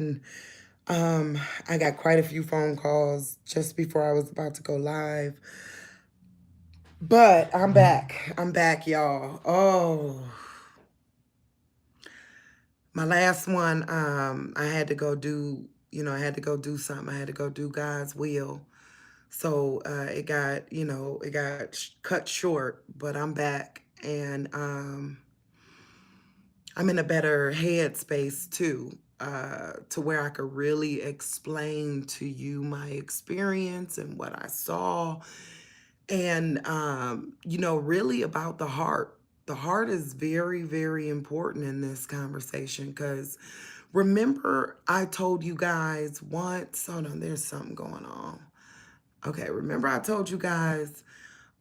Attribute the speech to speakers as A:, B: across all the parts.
A: Um, I got quite a few phone calls just before I was about to go live. But I'm back. I'm back, y'all. Oh, my last one, I had to go do, I had to go do something. I had to go do God's will. So it got cut short, but I'm back and I'm in a better headspace too, to where I could really explain to you my experience and what I saw. And, really about the heart. The heart is very, very important in this conversation because remember, I told you guys once, hold on, there's something going on. Okay, remember, I told you guys,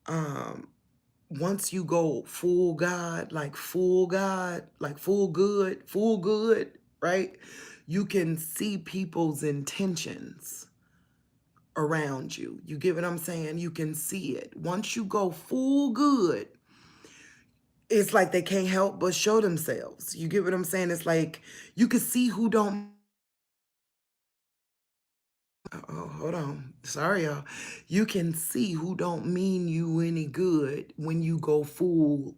A: um, once you go full good, right? You can see people's intentions around you. You get what I'm saying? You can see it. Once you go full good, it's like they can't help but show themselves. You get what I'm saying? It's like you can see who don't. Oh, hold on. Sorry, y'all. You can see who don't mean you any good when you go full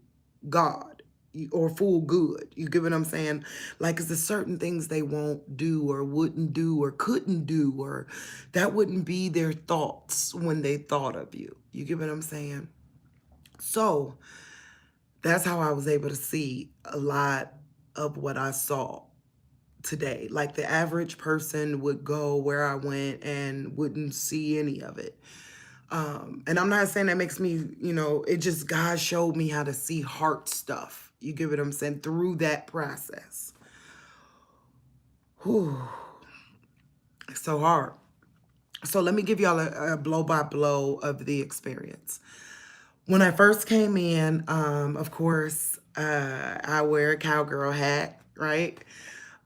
A: God or full good. You get what I'm saying? Like, it's there's certain things they won't do or wouldn't do or couldn't do, or that wouldn't be their thoughts when they thought of you. You get what I'm saying? So that's how I was able to see a lot of what I saw today. Like the average person would go where I went and wouldn't see any of it. And I'm not saying that makes me, it just God showed me how to see heart stuff. You get what I'm saying? Through that process. Whew, it's so hard. So let me give y'all a blow by blow of the experience. When I first came in, of course, I wear a cowgirl hat, right?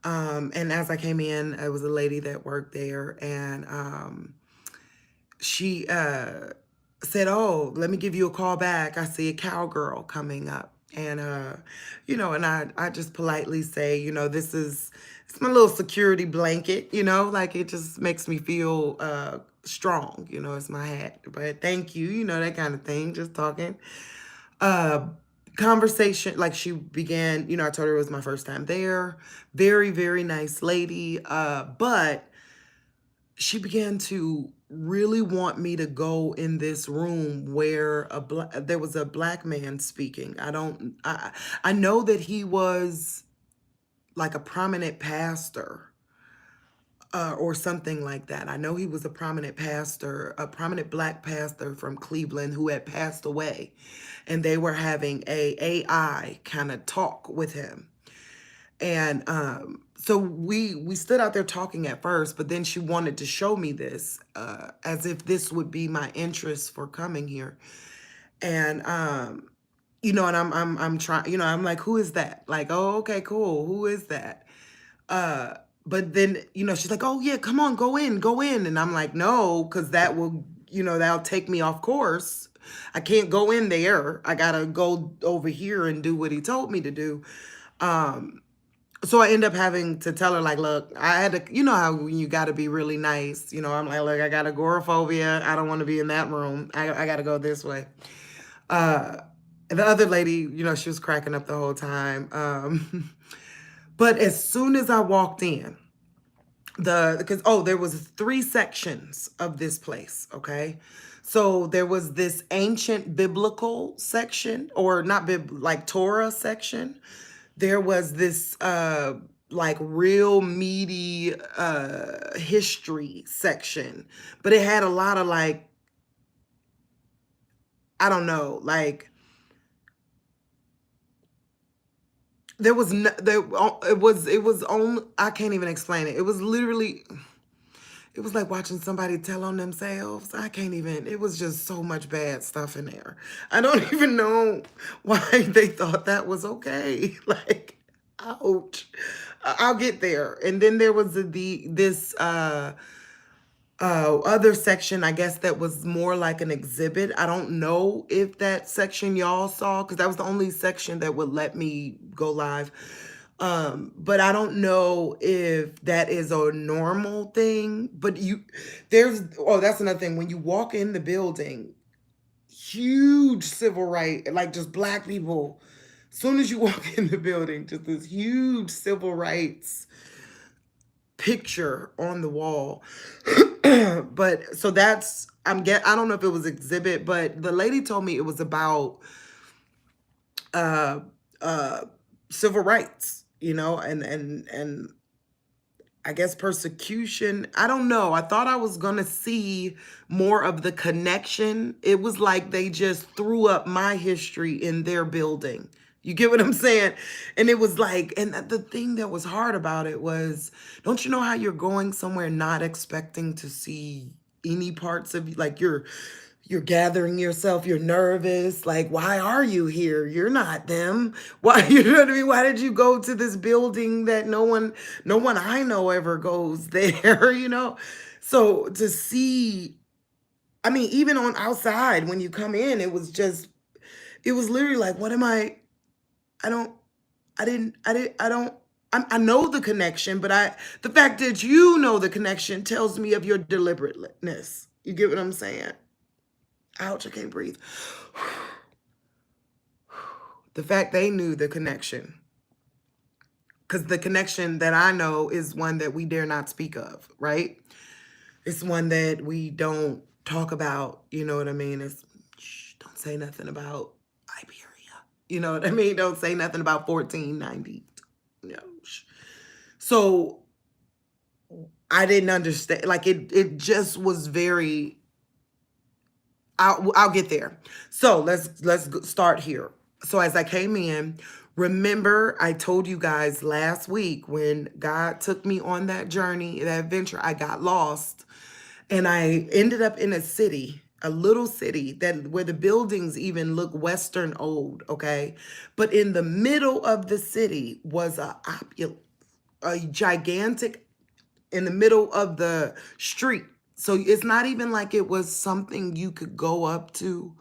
A: And as I came in, it was a lady that worked there, and she said, "Oh, let me give you a call back. I see a cowgirl coming up." And and I just politely say, it's my little security blanket, like it just makes me feel strong, it's my hat. But thank you, that kind of thing, just talking. Uh conversation, like she began, I told her it was my first time there. Very, very nice lady. But she began to really want me to go in this room where there was a black man speaking. I know that he was like a prominent pastor, or something like that. I know he was a prominent pastor, a prominent black pastor from Cleveland who had passed away, and they were having a AI kind of talk with him. And so we stood out there talking at first, but then she wanted to show me this, as if this would be my interest for coming here. And and I'm trying, I'm like, who is that? Like, oh, okay, cool. Who is that? Uh, but then, she's like, oh yeah, come on, go in. And I'm like, no, because that will, that'll take me off course. I can't go in there. I gotta go over here and do what he told me to do. Um, so I end up having to tell her, like, look, I had to, how when you got to be really nice, I'm like, look, I got agoraphobia. I don't want to be in that room. I got to go this way. Uh, the other lady, she was cracking up the whole time. But as soon as I walked in, there was 3 sections of this place, okay? So there was this ancient biblical section, or not like Torah section. There was this like real meaty history section, but it had a lot of, like, I don't know, like there was no, there it was only, I can't even explain it. It was literally, it was like watching somebody tell on themselves. I can't even, it was just so much bad stuff in there. I don't even know why they thought that was okay. Like, ouch. I'll get there. And then there was this other section, I guess, that was more like an exhibit. I don't know if that section y'all saw, because that was the only section that would let me go live. But I don't know if that is a normal thing. But that's another thing. When you walk in the building, huge civil right, like just black people. As soon as you walk in the building, just this huge civil rights picture on the wall. But so I don't know if it was exhibit, but the lady told me it was about uh uh civil rights, and I guess persecution. I don't know. I thought I was going to see more of the connection. It was like they just threw up my history in their building. You get what I'm saying? And it was like, and the thing that was hard about it was, don't you know how you're going somewhere not expecting to see any parts of, like, you're gathering yourself, you're nervous, like, why are you here? You're not them. Why, you know what I mean? Why did you go to this building that no one I know ever goes there, you know? So to see, I mean, even on outside when you come in, it was literally like, what am I don't, I don't, I know the connection, but the fact that you know the connection tells me of your deliberateness. You get what I'm saying? Ouch, I can't breathe. The fact they knew the connection. Because the connection that I know is one that we dare not speak of, right? It's one that we don't talk about, you know what I mean? Don't say nothing about Iberia. You know what I mean? Don't say nothing about 1490. No. So I didn't understand. Like it just was very. I'll get there. So let's start here. So as I came in, remember I told you guys last week when God took me on that journey, that adventure, I got lost and I ended up in a little city that where the buildings even look Western old, okay? But in the middle of the city was a gigantic in the middle of the street. So it's not even like it was something you could go up to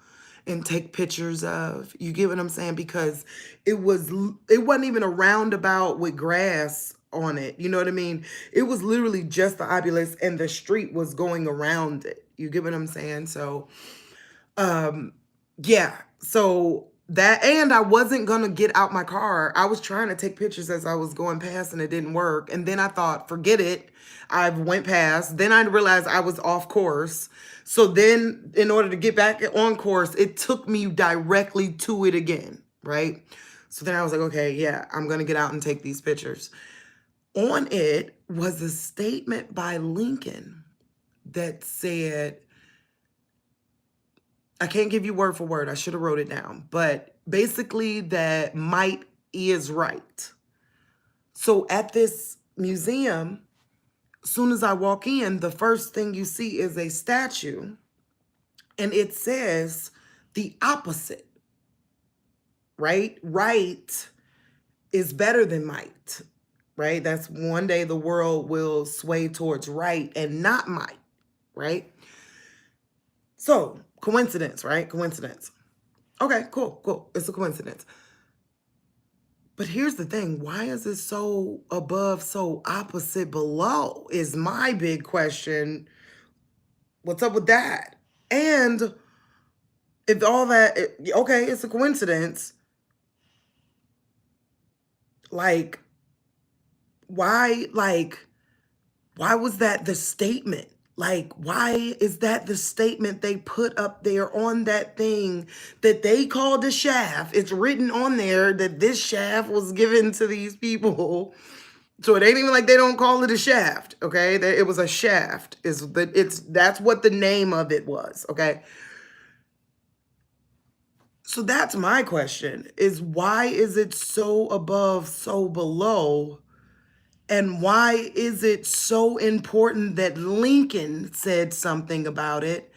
A: and take pictures of. You get what I'm saying? Because it wasn't even a roundabout with grass on it. You know what I mean? It was literally just the obelisk and the street was going around it. You get what I'm saying? So yeah. So that, and I wasn't gonna get out my car. I was trying to take pictures as I was going past and it didn't work. And then I thought, forget it. I went past. Then I realized I was off course. So then in order to get back on course, it took me directly to it again, right? So then I was like, okay, yeah, I'm gonna get out and take these pictures. On it was a statement by Lincoln that said, I can't give you word for word. I should have wrote it down. But basically that might is right. So at this museum, as soon as I walk in, the first thing you see is a statue and it says the opposite, right? Right is better than might, right? That's one day the world will sway towards right and not might, right? So coincidence, right? Coincidence. Okay, cool. It's a coincidence. But here's the thing. Why is it so above, so opposite below is my big question. What's up with that? And if all that, okay, it's a coincidence. Like, why was that the statement? Like, why is that the statement they put up there on that thing that they called the shaft? It's written on there that this shaft was given to these people. So it ain't even like they don't call it a shaft, okay? It was a shaft. That's what the name of it was, okay? So that's my question, is why is it so above, so below? And why is it so important that Lincoln said something about it?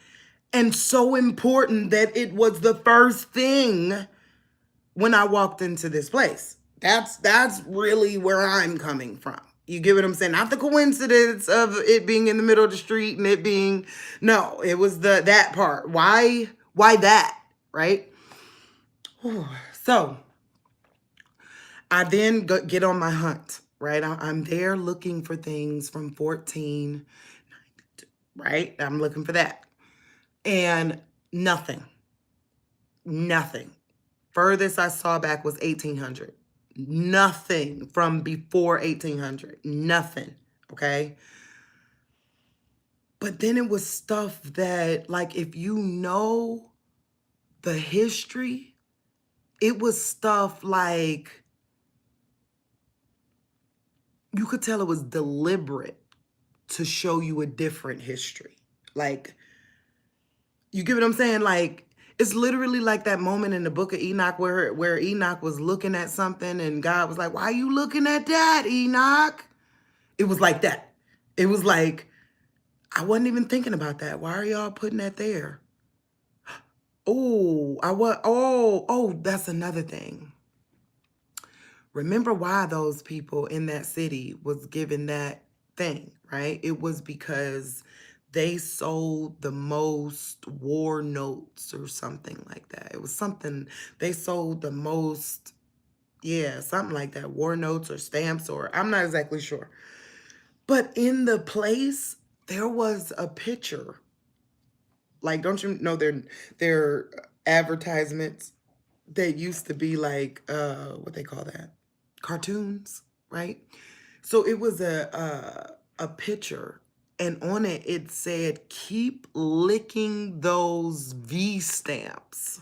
A: And so important that it was the first thing when I walked into this place. That's really where I'm coming from. You get what I'm saying? Not the coincidence of it being in the middle of the street and it being, no, it was that part. Why that, right? So I then get on my hunt, right? I'm there looking for things from 14, right? I'm looking for that. And nothing, nothing. Furthest I saw back was 1800. Nothing from before 1800. Nothing. Okay. But then it was stuff that, like, if you know the history, it was stuff like you could tell it was deliberate to show you a different history. Like, you get what I'm saying? Like, it's literally like that moment in the book of Enoch where Enoch was looking at something and God was like, "Why are you looking at that, Enoch?" It was like that. It was like, I wasn't even thinking about that. Why are y'all putting that there? That's another thing. Remember why those people in that city was given that thing, right? It was because they sold the most war notes or something like that. It was something, they sold the most, yeah, something like that, war notes or stamps, or I'm not exactly sure. But in the place, there was a picture. Like, don't you know their advertisements that used to be like what they call that? Cartoons, right? So it was a picture, and on it it said, "Keep licking those V stamps,"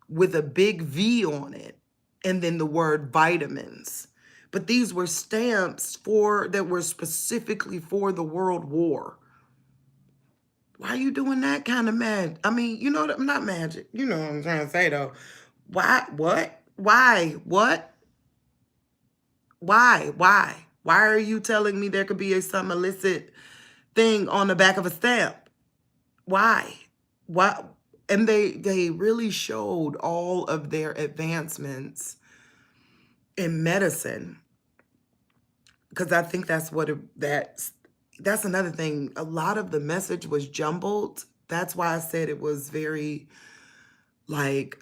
A: with a big V on it, and then the word vitamins. But these were stamps for that were specifically for the World War. Why are you doing that kind of I mean, you know, I'm not magic. You know what I'm trying to say though. Why? What? Why? What? Why? Why? Why are you telling me there could be some illicit thing on the back of a stamp? Why? Why? And they really showed all of their advancements in medicine, because I think that's that's another thing. A lot of the message was jumbled. That's why I said it was very like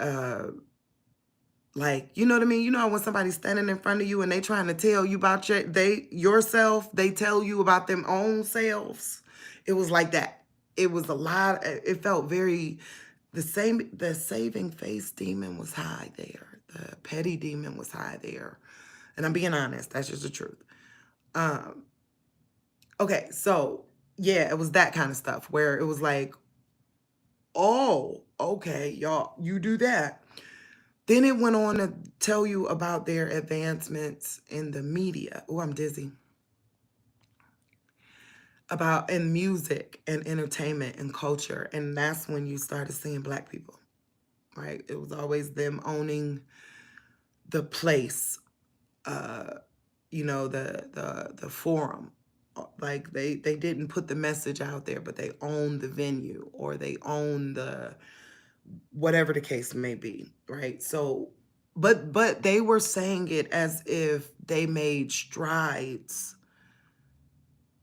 A: you know what I mean? You know when somebody's standing in front of you and they trying to tell you about yourself, they tell you about them own selves. It was like that. It was a lot. It felt very the saving face demon was high there. The petty demon was high there. And I'm being honest, that's just the truth. Um, okay, so yeah, it was that kind of stuff where it was like, oh, okay, y'all, you do that. Then it went on to tell you about their advancements in the media. Oh, I'm dizzy. About in music and entertainment and culture. And that's when you started seeing Black people, right? It was always them owning the place, uh, you know, the forum. Like they didn't put the message out there, but they owned the venue, or they owned the whatever the case may be, right? So, but they were saying it as if they made strides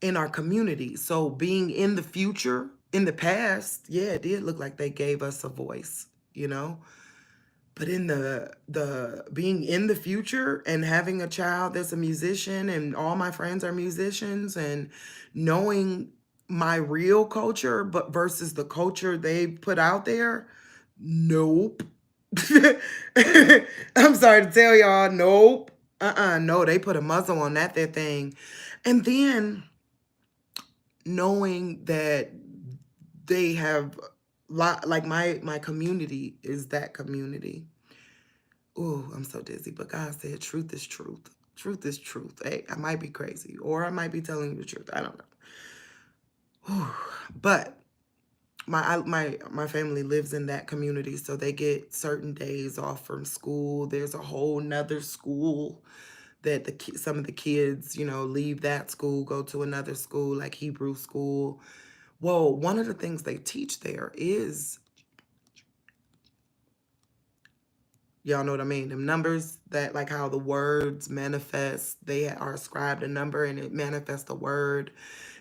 A: in our community. So being in the future, in the past, yeah, it did look like they gave us a voice, you know? But in the being in the future and having a child that's a musician, and all my friends are musicians, and knowing my real culture but versus the culture they put out there, nope. I'm sorry to tell y'all, nope. No, they put a muzzle on that thing. And then knowing that they have like my community is that community. Oh, I'm so dizzy. But God said, truth is truth. Truth is truth. Hey, I might be crazy, or I might be telling you the truth. I don't know. Whew. But my family lives in that community, so they get certain days off from school. There's a whole nother school that some of the kids, you know, leave that school, go to another school like Hebrew school. Well, one of the things they teach there is, y'all know what I mean? Them numbers, that like how the words manifest, they are ascribed a number and it manifests a word,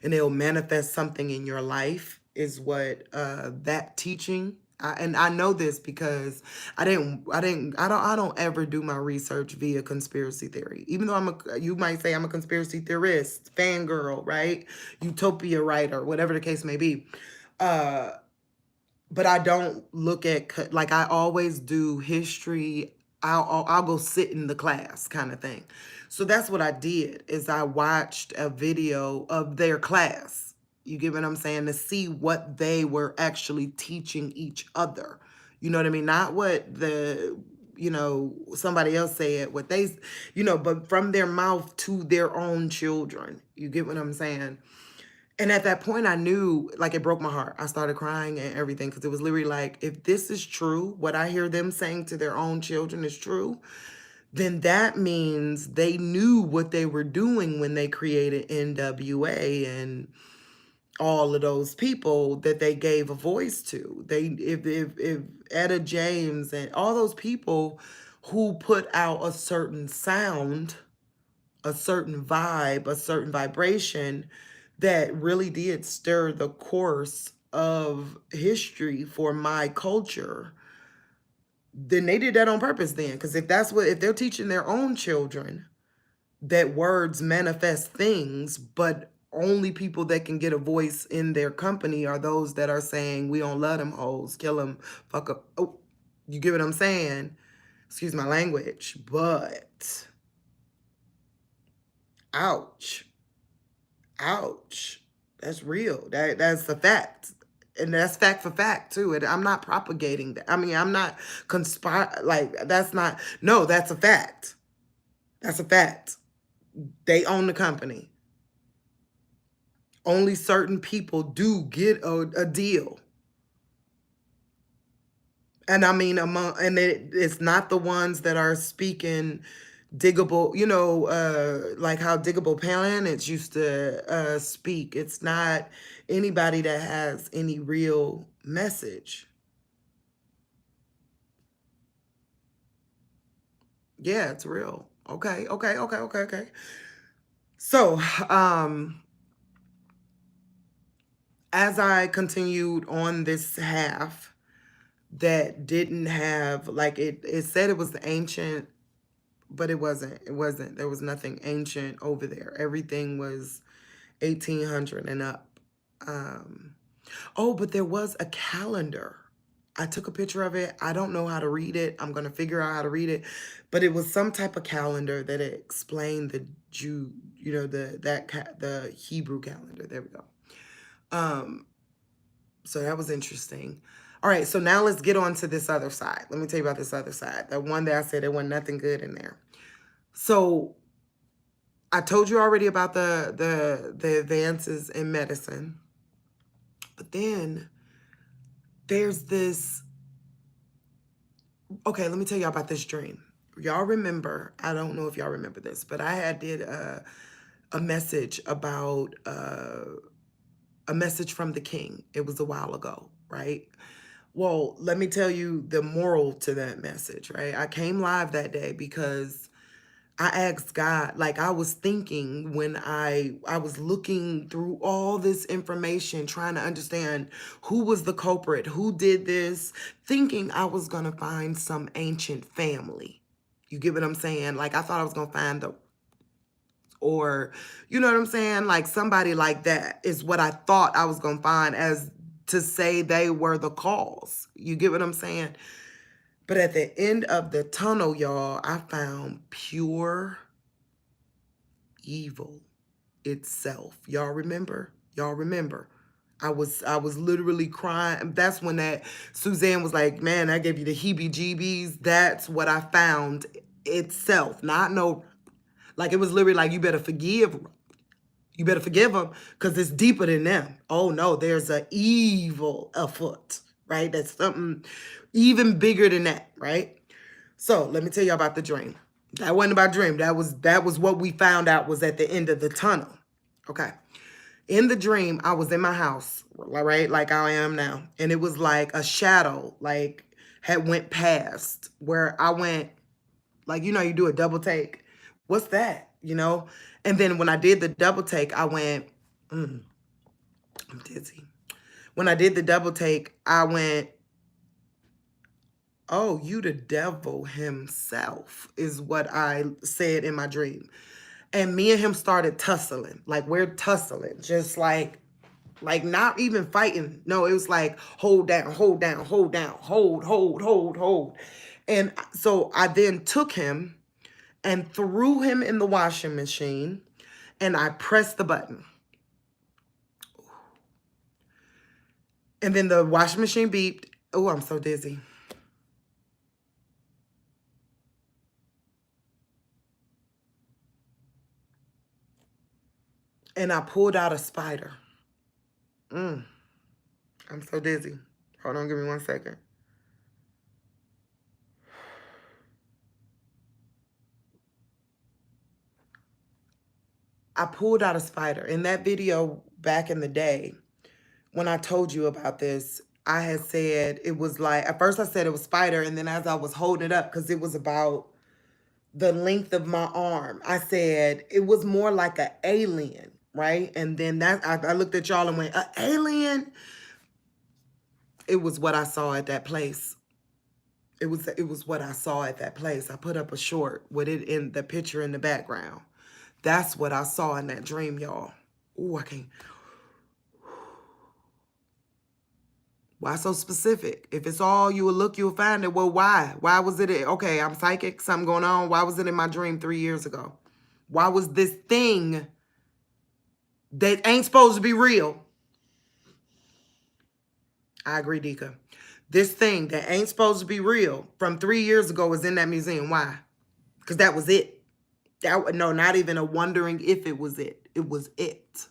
A: and it'll manifest something in your life, is what that teaching. And I know this because I don't ever do my research via conspiracy theory. Even though you might say I'm a conspiracy theorist, fangirl, right? Utopia writer, whatever the case may be. But I don't look at, like, I always do history. I'll go sit in the class kind of thing. So that's what I did, is I watched a video of their class. You get what I'm saying? To see what they were actually teaching each other. You know what I mean? Not what somebody else said, what they, but from their mouth to their own children. You get what I'm saying? And at that point, I knew, like, it broke my heart. I started crying and everything, because it was literally like, if this is true, what I hear them saying to their own children is true, then that means they knew what they were doing when they created NWA and all of those people that they gave a voice to. If Etta James and all those people who put out a certain sound, a certain vibe, a certain vibration that really did stir the course of history for my culture, then they did that on purpose then. Because if they're teaching their own children that words manifest things, but only people that can get a voice in their company are those that are saying, we don't love them hoes, kill them, fuck up. Oh, you get what I'm saying? Excuse my language, but ouch. Ouch. That's real. That's a fact. And that's fact for fact too. And I'm not propagating that. I mean, I'm not no, that's a fact. That's a fact. They own the company. Only certain people do get a deal. And I mean, it's not the ones that are speaking Diggable, like how Diggable Planets used to speak. It's not anybody that has any real message. Yeah, it's real. Okay. So, as I continued on this half that didn't have, like, it said it was the ancient, but it wasn't. There was nothing ancient over there. Everything was 1800 and up. Oh, but there was a calendar. I took a picture of it. I don't know how to read it. I'm going to figure out how to read it. But it was some type of calendar that explained the the Hebrew calendar. There we go. So that was interesting. All right, so now let's get on to this other side. Let me tell you about this other side. The one that I said there wasn't nothing good in there. So I told you already about the advances in medicine. But then there's this, okay, let me tell y'all about this dream. Y'all remember, I don't know if y'all remember this, but I did a message about a message from the king. It was a while ago, right? Well, let me tell you the moral to that message, right? I came live that day because I asked God, like, I was thinking when I was looking through all this information, trying to understand who was the culprit, who did this, thinking I was going to find some ancient family. You get what I'm saying? Like, I thought I was going to find or, you know what I'm saying? Like, somebody like that is what I thought I was going to find, as to say they were the cause. You get what I'm saying? But at the end of the tunnel, y'all, I found pure evil itself. Y'all remember? I was literally crying. That's when that Suzanne was like, man, I gave you the heebie-jeebies. That's what I found itself. Not no, like, it was literally like, you better forgive them. You better forgive them, because it's deeper than them. Oh no, there's an evil afoot, right? That's something even bigger than that, right? So let me tell you about the dream. That wasn't about dream. That was what we found out was at the end of the tunnel. Okay. In the dream, I was in my house, right? Like I am now. And it was like a shadow, like, had went past where I went, like, you do a double take. What's that? And then when I did the double take, I went, I'm dizzy. When I did the double take, I went, Oh, you the devil himself, is what I said in my dream. And me and him started tussling. Like we're tussling. Just like not even fighting. No, it was like hold down, hold down, hold down, hold. And so I then took him and threw him in the washing machine and I pressed the button. And then the washing machine beeped. Oh, I'm so dizzy. And I pulled out a spider. I'm so dizzy. Hold on, give me 1 second. I pulled out a spider. In that video back in the day, when I told you about this, I had said it was like, at first I said it was spider, and then as I was holding it up, because it was about the length of my arm, I said it was more like an alien, right? And then I looked at y'all and went, an alien? It was what I saw at that place. It was what I saw at that place. I put up a short with it in the picture in the background. That's what I saw in that dream, y'all. Ooh, I can't. Why so specific? If it's all you will look, you'll find it. Well, why? Why was it? Okay, I'm psychic. Something going on. Why was it in my dream 3 years ago? Why was this thing that ain't supposed to be real? I agree, Dika. This thing that ain't supposed to be real from 3 years ago is in that museum. Why? Because that was it. No, not even a wondering if it was it. It was it.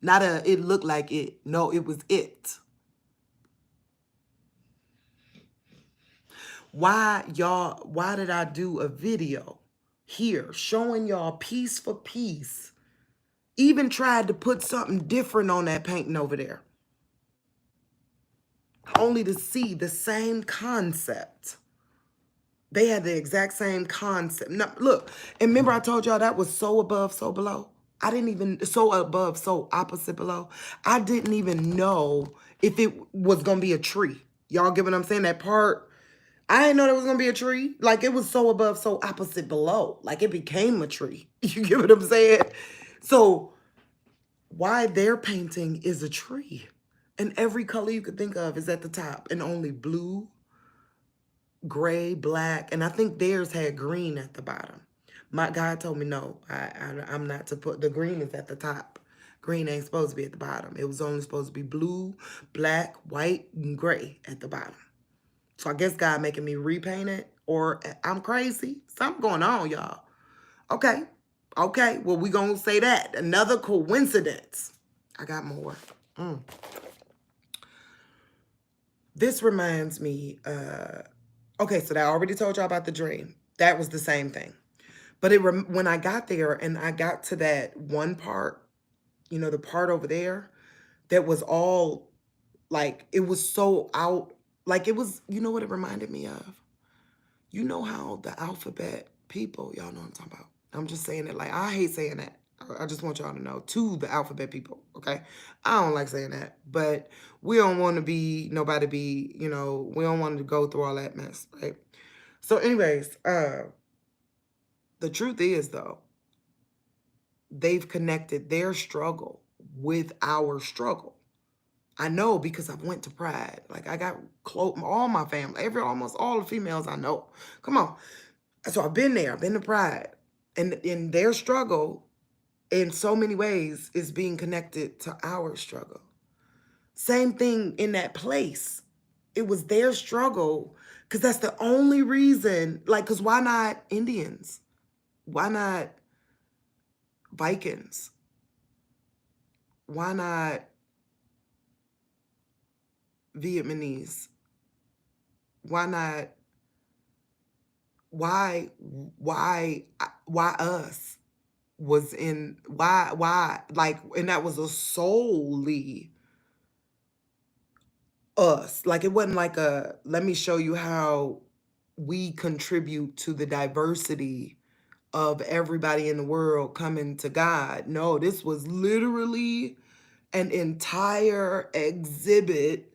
A: Not a, it looked like it. No, it was it. Why, y'all, why did I do a video here showing y'all piece for piece? Even tried to put something different on that painting over there. Only to see the same concept. They had the exact same concept. Now, look, and remember I told y'all that was so above, so below? I didn't even, so above, so opposite below. I didn't even know if it was going to be a tree. Y'all get what I'm saying? That part, I didn't know there was going to be a tree. Like, it was so above, so opposite below. Like, it became a tree. You get what I'm saying? So, why their painting is a tree? And every color you could think of is at the top. And only blue, gray, black, and I think theirs had green at the bottom. My God told me no, I'm not to put, the green is at the top. Green ain't supposed to be at the bottom. It was only supposed to be blue, black, white, and gray at the bottom. So I guess God making me repaint it, or I'm crazy. Something going on, y'all. Okay. Okay. Well, we gonna say that. Another coincidence. I got more. This reminds me, okay, so I already told y'all about the dream. That was the same thing. But when I got there and I got to that one part, you know, the part over there that was all like, it was so out, like it was, you know what it reminded me of? You know how the alphabet people, y'all know what I'm talking about. I'm just saying it like, I hate saying that. I just want y'all to know, to the alphabet people, okay? I don't like saying that, but we don't want to be, nobody be, you know, we don't want to go through all that mess, right? So anyways, the truth is though, they've connected their struggle with our struggle. I know because I went to Pride. Like I got all my family, almost all the females I know. Come on. So I've been there. I've been to Pride. And in their struggle, in so many ways, is being connected to our struggle. Same thing in that place. It was their struggle because that's the only reason. Like, because why not Indians? Why not Vikings? Why not Vietnamese? Why not? Why us was in, why, like, and that was a solely us. Like, it wasn't like a, let me show you how we contribute to the diversity of everybody in the world coming to God. No, this was literally an entire exhibit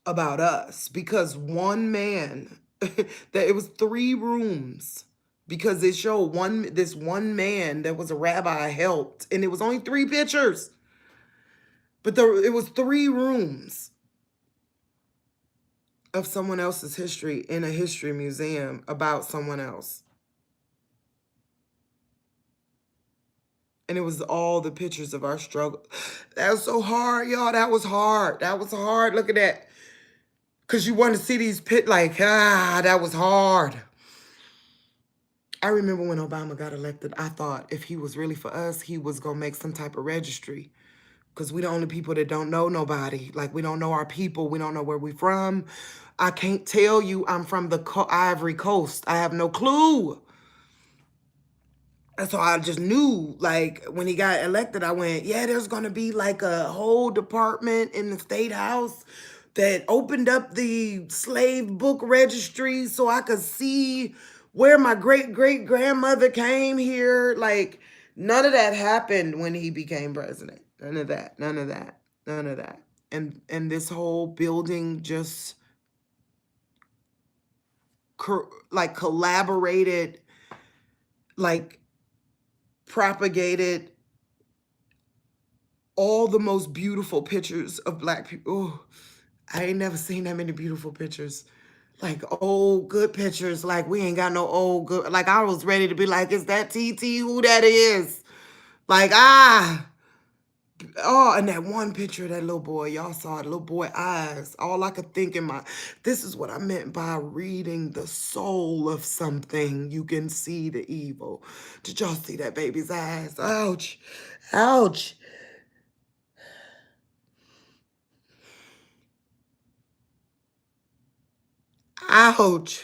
A: about us because one man, that it was 3 rooms because it showed this one man that was a rabbi helped, and it was only 3 pictures, but it was 3 rooms of someone else's history in a history museum about someone else. And it was all the pictures of our struggle. That was so hard, y'all. That was hard. That was hard. Look at that. Because you want to see these that was hard. I remember when Obama got elected, I thought if he was really for us, he was going to make some type of registry. Because we the only people that don't know nobody. Like, we don't know our people. We don't know where we from. I can't tell you I'm from the Ivory Coast. I have no clue. And so I just knew, like, when he got elected, I went, yeah, there's going to be like a whole department in the State House that opened up the slave book registry so I could see where my great-great-grandmother came here. Like, none of that happened when he became president. None of that. None of that. None of that. And this whole building just like collaborated, like propagated all the most beautiful pictures of Black people. Oh, I ain't never seen that many beautiful pictures. Like old good pictures. Like we ain't got no old good. Like I was ready to be like, is that TT? Who that is? Like, oh, and that one picture of that little boy, y'all saw the little boy eyes. All I could think this is what I meant by reading the soul of something. You can see the evil. Did y'all see that baby's eyes? Ouch. Ouch. Ouch.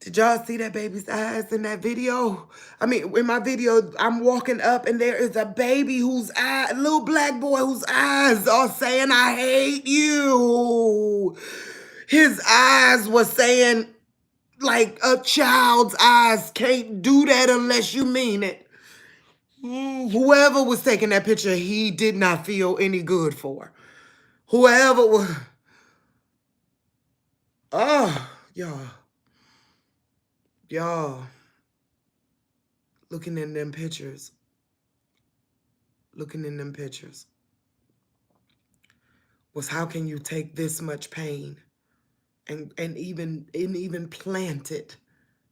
A: Did y'all see that baby's eyes in that video? I mean, in my video, I'm walking up and there is a baby a little Black boy whose eyes are saying, I hate you. His eyes were saying, like a child's eyes can't do that unless you mean it. Whoever was taking that picture, he did not feel any good for. Whoever was, oh, y'all, looking in them pictures, was how can you take this much pain and even plant it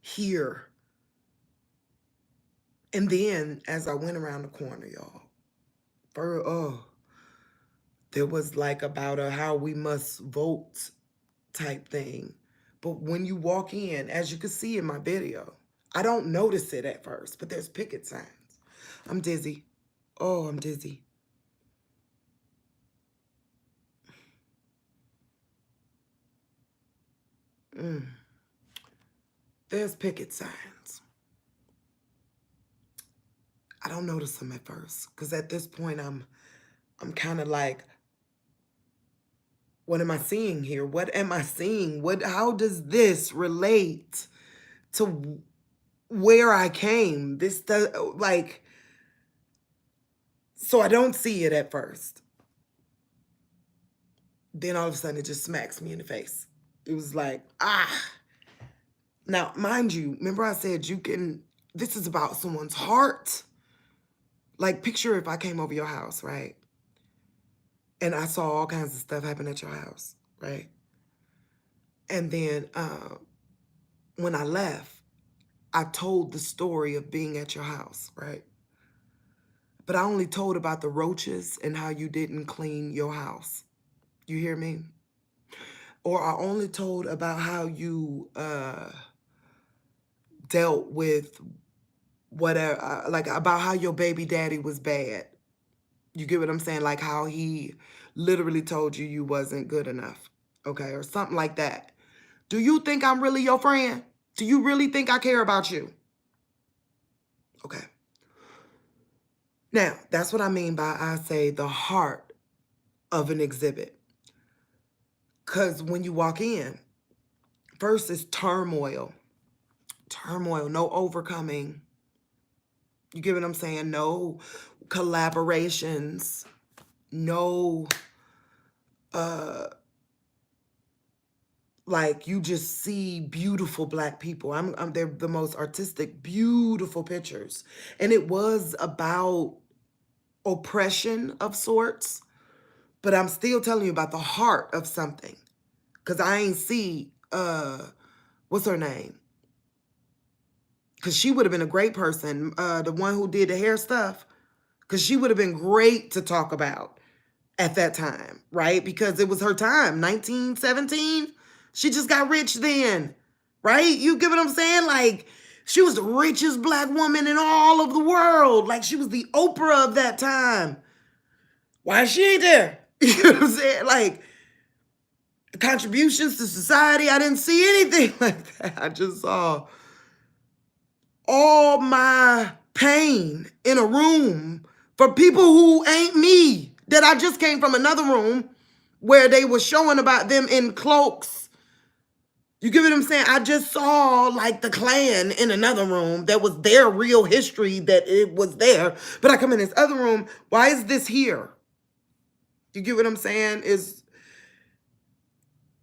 A: here? And then as I went around the corner, y'all, there was like about a how we must vote type thing. But when you walk in, as you can see in my video, I don't notice it at first, but there's picket signs. I'm dizzy. Oh, I'm dizzy. There's picket signs. I don't notice them at first because at this point I'm kind of like, what am I seeing here? What am I seeing? How does this relate to where I came? This does, like, so I don't see it at first. Then all of a sudden it just smacks me in the face. It was like, Now, mind you, remember I said this is about someone's heart. Like, picture if I came over your house, right? And I saw all kinds of stuff happen at your house, right? And then when I left, I told the story of being at your house, right? But I only told about the roaches and how you didn't clean your house. You hear me? Or I only told about how you dealt with whatever, like about how your baby daddy was bad. You get what I'm saying? Like how he literally told you wasn't good enough, okay? Or something like that. Do you think I'm really your friend? Do you really think I care about you? Okay. Now, that's what I mean by I say the heart of an exhibit. Because when you walk in, first is turmoil. Turmoil, no overcoming. You get what I'm saying? No collaborations, no like you just see beautiful Black people. They're the most artistic, beautiful pictures. And it was about oppression of sorts, but I'm still telling you about the heart of something. Cause I ain't see what's her name? Cause she would have been a great person, the one who did the hair stuff. Cause she would have been great to talk about at that time, right? Because it was her time, 1917. She just got rich then, right? You get what I'm saying? Like, she was the richest Black woman in all of the world. Like, she was the Oprah of that time. Why she ain't there? You know what I'm saying? Like, contributions to society, I didn't see anything like that. I just saw all my pain in a room for people who ain't me, that I just came from another room where they were showing about them in cloaks. You get what I'm saying? I just saw like the Klan in another room that was their real history, that it was there. But I come in this other room, why is this here? You get what I'm saying?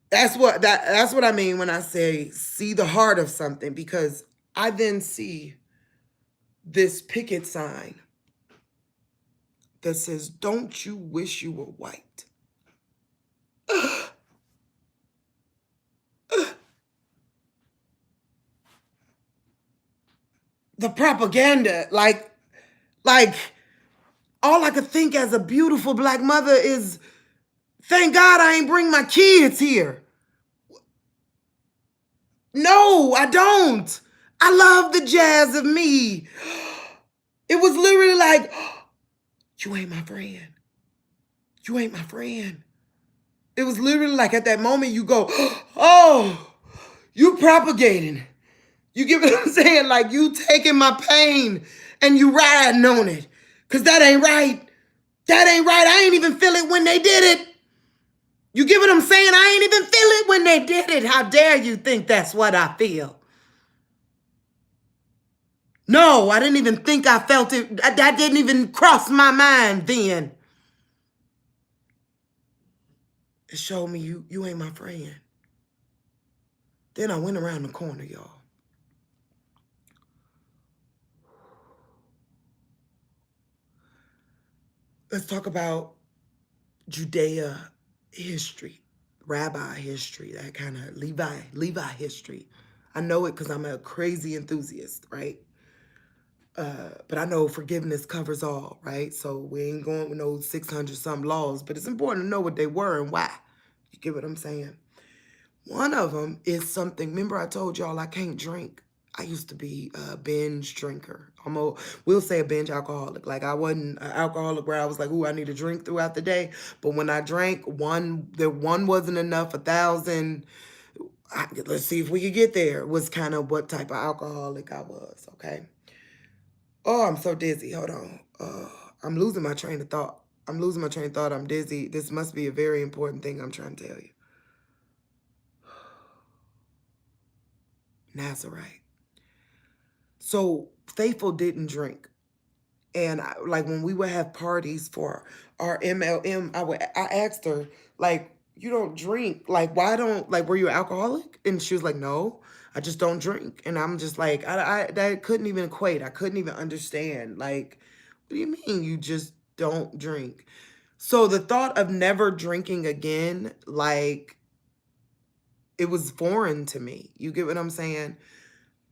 A: That's what I mean when I say see the heart of something, because I then see this picket sign that says, "Don't you wish you were white?" The propaganda, like all I could think as a beautiful Black mother is, thank God I ain't bring my kids here. No, I don't. I love the jazz of me. It was literally like, you ain't my friend. You ain't my friend. It was literally like at that moment you go, oh, you propagating. You get what I'm saying? Like you taking my pain and you riding on it. Cause that ain't right. That ain't right. I ain't even feel it when they did it. You get what I'm saying? I ain't even feel it when they did it. How dare you think that's what I feel? No, I didn't even think I felt it. That didn't even cross my mind then. It showed me you ain't my friend. Then I went around the corner, y'all. Let's talk about Judea history, rabbi history, that kind of Levi history. I know it because I'm a crazy enthusiast, right? But I know forgiveness covers all, right? So we ain't going with no 600 some laws, but it's important to know what they were and why. You get what I'm saying? One of them is something, remember I told y'all I can't drink. I used to be a binge drinker. We'll say a binge alcoholic. Like I wasn't an alcoholic where I was like, ooh, I need to drink throughout the day. But when I drank, one wasn't enough, 1,000. Let's see if we could get there, was kind of what type of alcoholic I was, okay? Oh, I'm so dizzy. Hold on. I'm losing my train of thought. I'm dizzy. This must be a very important thing I'm trying to tell you. Nazarite. So Faithful didn't drink. And like when we would have parties for our MLM, I asked her, like, you don't drink. Like, why don't, like, were you an alcoholic? And she was like, no, I just don't drink. And I'm just like, I that couldn't even equate. I couldn't even understand. Like, what do you mean you just don't drink? So the thought of never drinking again, like, it was foreign to me. You get what I'm saying?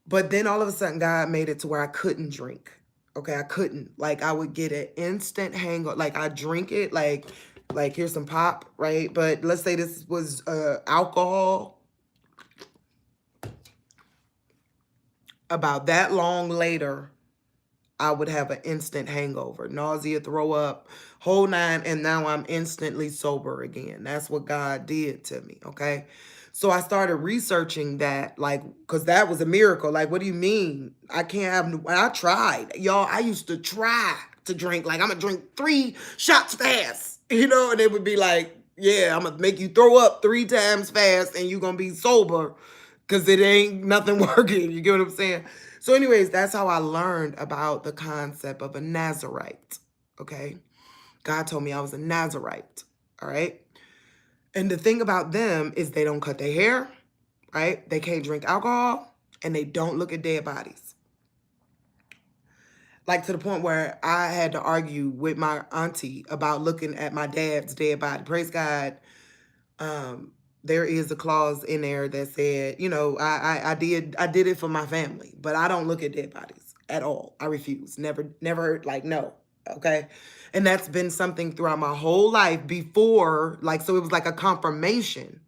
A: But then all of a sudden, God made it to where I couldn't drink. Okay, I couldn't. Like I would get an instant hangover. Like I drink it, like here's some pop, right? But let's say this was alcohol. About that long later, I would have an instant hangover, nausea, throw up, whole nine, and now I'm instantly sober again. That's what God did to me, okay? So I started researching that, like, because that was a miracle. Like, what do you mean? I can't have, I tried. Y'all, I used to try to drink. Like, I'm going to drink 3 shots fast, and it would be like, yeah, I'm going to make you throw up 3 times fast and you're going to be sober because it ain't nothing working. You get what I'm saying? So anyways, that's how I learned about the concept of a Nazarite, okay? God told me I was a Nazarite, all right? And the thing about them is they don't cut their hair. right? They can't drink alcohol and they don't look at dead bodies. Like to the point where I had to argue with my auntie about looking at my dad's dead body. Praise God. Um, there is a clause in there that said, you know, I did it for my family, but I don't look at dead bodies at all. I refuse. Never, like, no. Okay. And that's been something throughout my whole life before, like, so it was like a confirmation.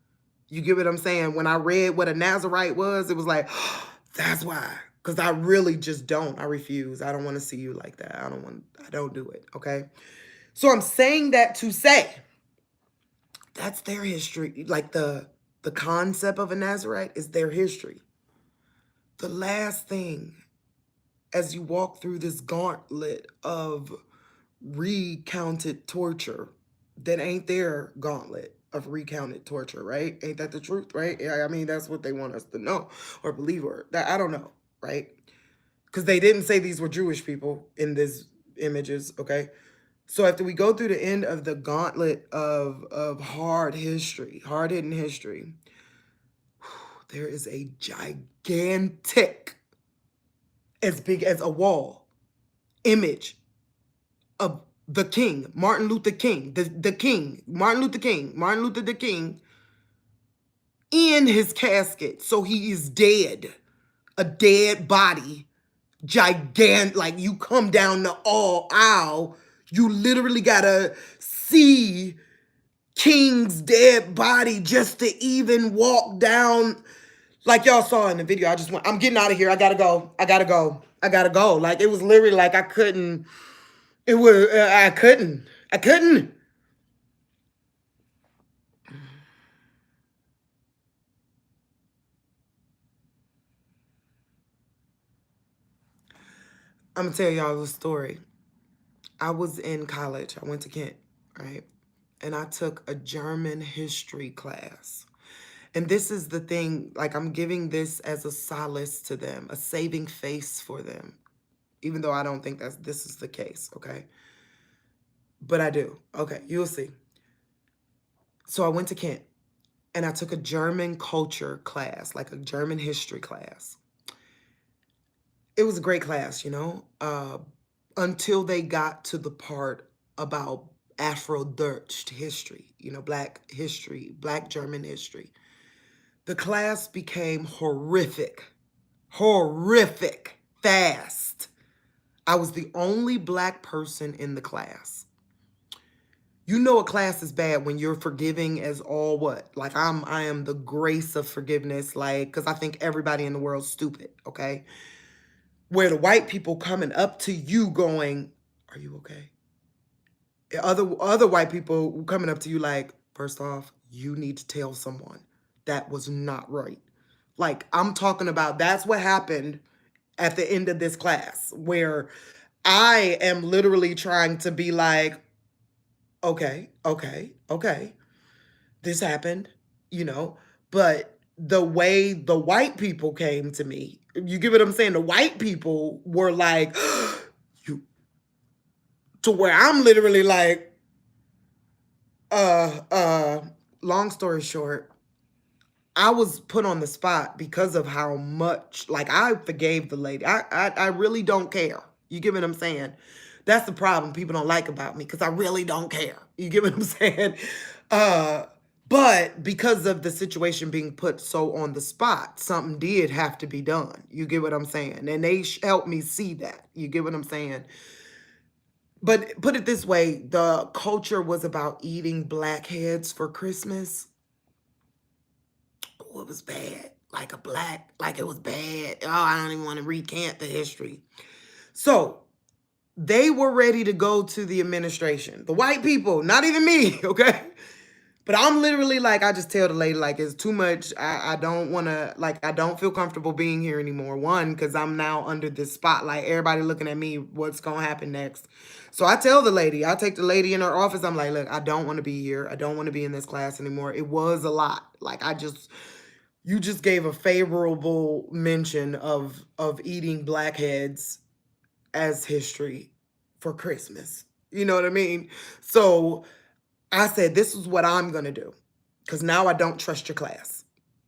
A: You get what I'm saying? When I read what a Nazarite was, it was like, that's why. Because I really just don't. I refuse. I don't want to see you like that. I don't do it. Okay. So I'm saying that to say that's their history. Like the concept of a Nazarite is their history. The last thing, as you walk through this gauntlet of recounted torture, that ain't their gauntlet of recounted torture, right? Ain't that the truth, right? I mean, that's what they want us to know or believe, or that I don't know, right? Because they didn't say these were Jewish people in these images, okay? So after we go through the end of the gauntlet of hard-hidden history, there is a gigantic, as big as a wall, image of the king, Martin Luther King, the king, Martin Luther the King, in his casket. So he is dead, a dead body, gigantic. Like you come down the aisle, you literally gotta see King's dead body just to even walk down. Like y'all saw in the video, I'm getting out of here. I gotta go. Like it was literally like I couldn't. I'm gonna tell y'all a story. I was in college. I went to Kent, right? And I took a German history class. And this is the thing, like I'm giving this as a solace to them, a saving face for them, even though I don't think this is the case, okay? But I do. Okay, you'll see. So I went to Kent and I took a German culture class, like a German history class. It was a great class, until they got to the part about Afro-Dutch history, Black history, Black German history. The class became horrific fast. I was the only Black person in the class. You know a class is bad when you're forgiving as all what? Like I am the grace of forgiveness, like, because I think everybody in the world's stupid, okay? Where the white people coming up to you going, are you okay? Other white people coming up to you like, first off, you need to tell someone that was not right. Like I'm talking about, that's what happened at the end of this class, where I am literally trying to be like, okay, this happened, but the way the white people came to me, you get what I'm saying? The white people were like, you, to where I'm literally like, long story short, I was put on the spot because of how much, like I forgave the lady. I really don't care. You get what I'm saying? That's the problem people don't like about me, because I really don't care. You get what I'm saying? But because of the situation being put so on the spot, something did have to be done. You get what I'm saying? And they helped me see that. You get what I'm saying? But put it this way, the culture was about eating blackheads for Christmas. Oh, it was bad. Like it was bad. Oh, I don't even want to recant the history. So they were ready to go to the administration. The white people, not even me, okay? But I'm literally like, I just tell the lady, like, it's too much. I don't want to, like, I don't feel comfortable being here anymore. One, because I'm now under this spotlight. Everybody looking at me, what's going to happen next? So I tell the lady, I take the lady in her office. I'm like, look, I don't want to be here. I don't want to be in this class anymore. It was a lot. Like, you just gave a favorable mention of eating blackheads as history for Christmas. You know what I mean? So I said, this is what I'm going to do, because now I don't trust your class.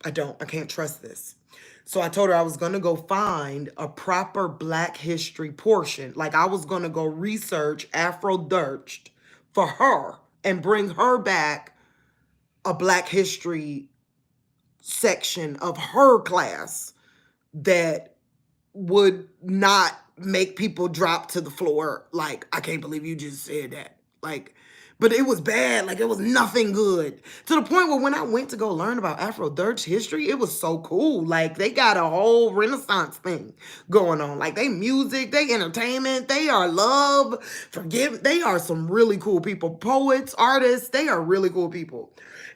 A: I can't trust this. So I told her I was going to go find a proper Black history portion. Like I was going to go research Afro Dirged for her and bring her back a Black history section of her class that would not make people drop to the floor like, I can't believe you just said that. Like, but it was bad. Like, it was nothing good. To the point where when I went to go learn about Afro Dirge history, it was so cool. Like, they got a whole Renaissance thing going on. Like, they music, they entertainment, they are love, forgive. They are some really cool people. Poets, artists, they are really cool people.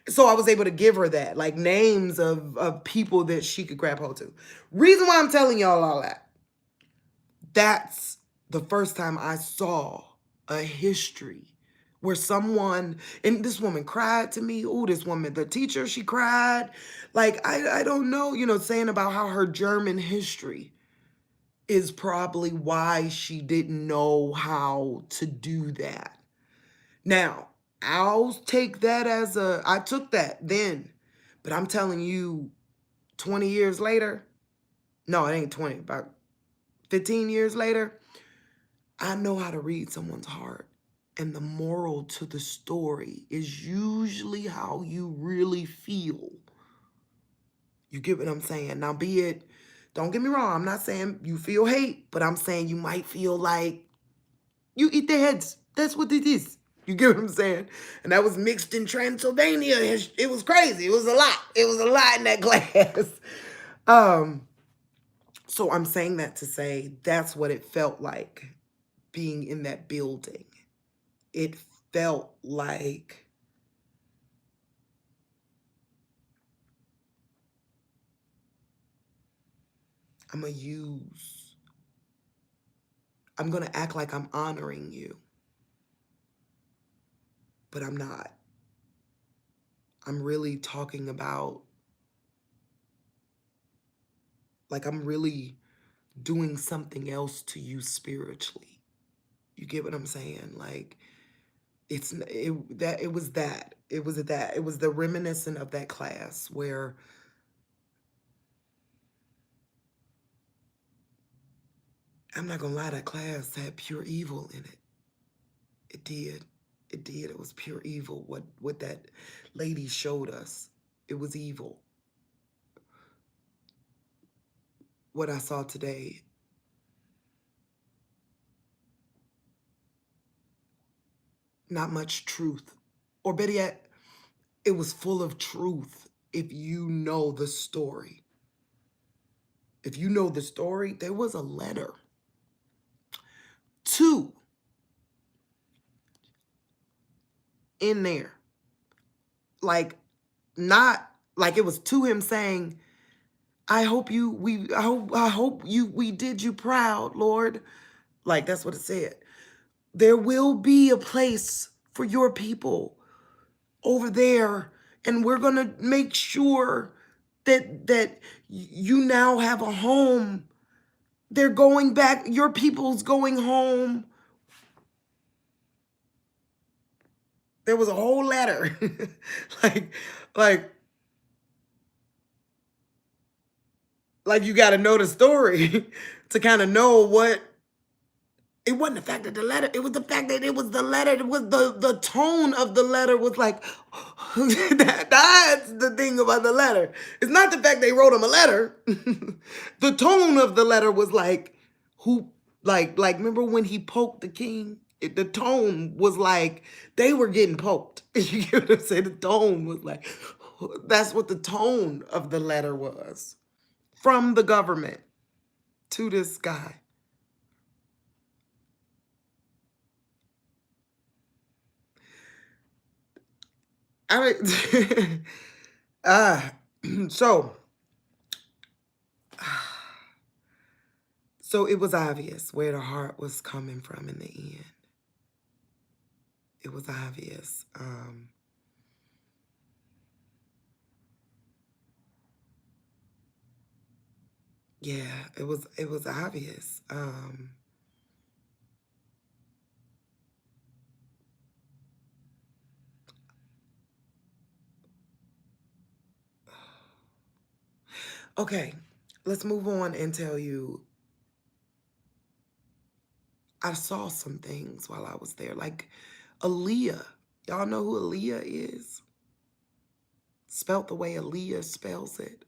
A: So I was able to give her that, like names of people that she could grab hold to. Reason why I'm telling y'all all that, that's the first time I saw a history where someone, and this woman cried to me. Oh, this woman, the teacher, she cried. Like, I don't know, saying about how her German history is probably why she didn't know how to do that. Now, I'll take that I took that then, but I'm telling you, 20 years later, no, it ain't 20, about 15 years later, I know how to read someone's heart. And the moral to the story is usually how you really feel. You get what I'm saying? Now, don't get me wrong, I'm not saying you feel hate, but I'm saying you might feel like you eat their heads. That's what it is. You get what I'm saying? And that was mixed in Transylvania. It was crazy. It was a lot. It was a lot in that class. So I'm saying that to say that's what it felt like being in that building. It felt like I'm going to act like I'm honoring you, but I'm not. I'm really talking about, like, I'm really doing something else to you spiritually. You get what I'm saying? Like, it was the reminiscent of that class where I'm not gonna lie, that class had pure evil in it. It did. It did. It was pure evil. What that lady showed us, it was evil. What I saw today, not much truth. Or better yet, it was full of truth if you know the story. If you know the story, there was a letter to in there. Like, not like it was to him saying, I hope we did you proud, Lord. Like, that's what it said. There will be a place for your people over there, and we're going to make sure that you now have a home. They're going back, your people's going home. There was a whole letter. like like like you got to know the story to kind of know what. It wasn't the fact that the letter, it was the fact that it was the letter. It was the tone of the letter was like, that's the thing about the letter. It's not the fact they wrote him a letter. The tone of the letter was like, remember when he poked the king? The tone was like, they were getting poked. You get what I'm saying? The tone was like, that's what the tone of the letter was. From the government to this guy. I mean, so, so it was obvious where the heart was coming from in the end. It was obvious. Yeah, it was obvious. Okay, let's move on and tell you I saw some things while I was there. Like Aaliyah. Y'all know who Aaliyah is? Spelt the way Aaliyah spells it.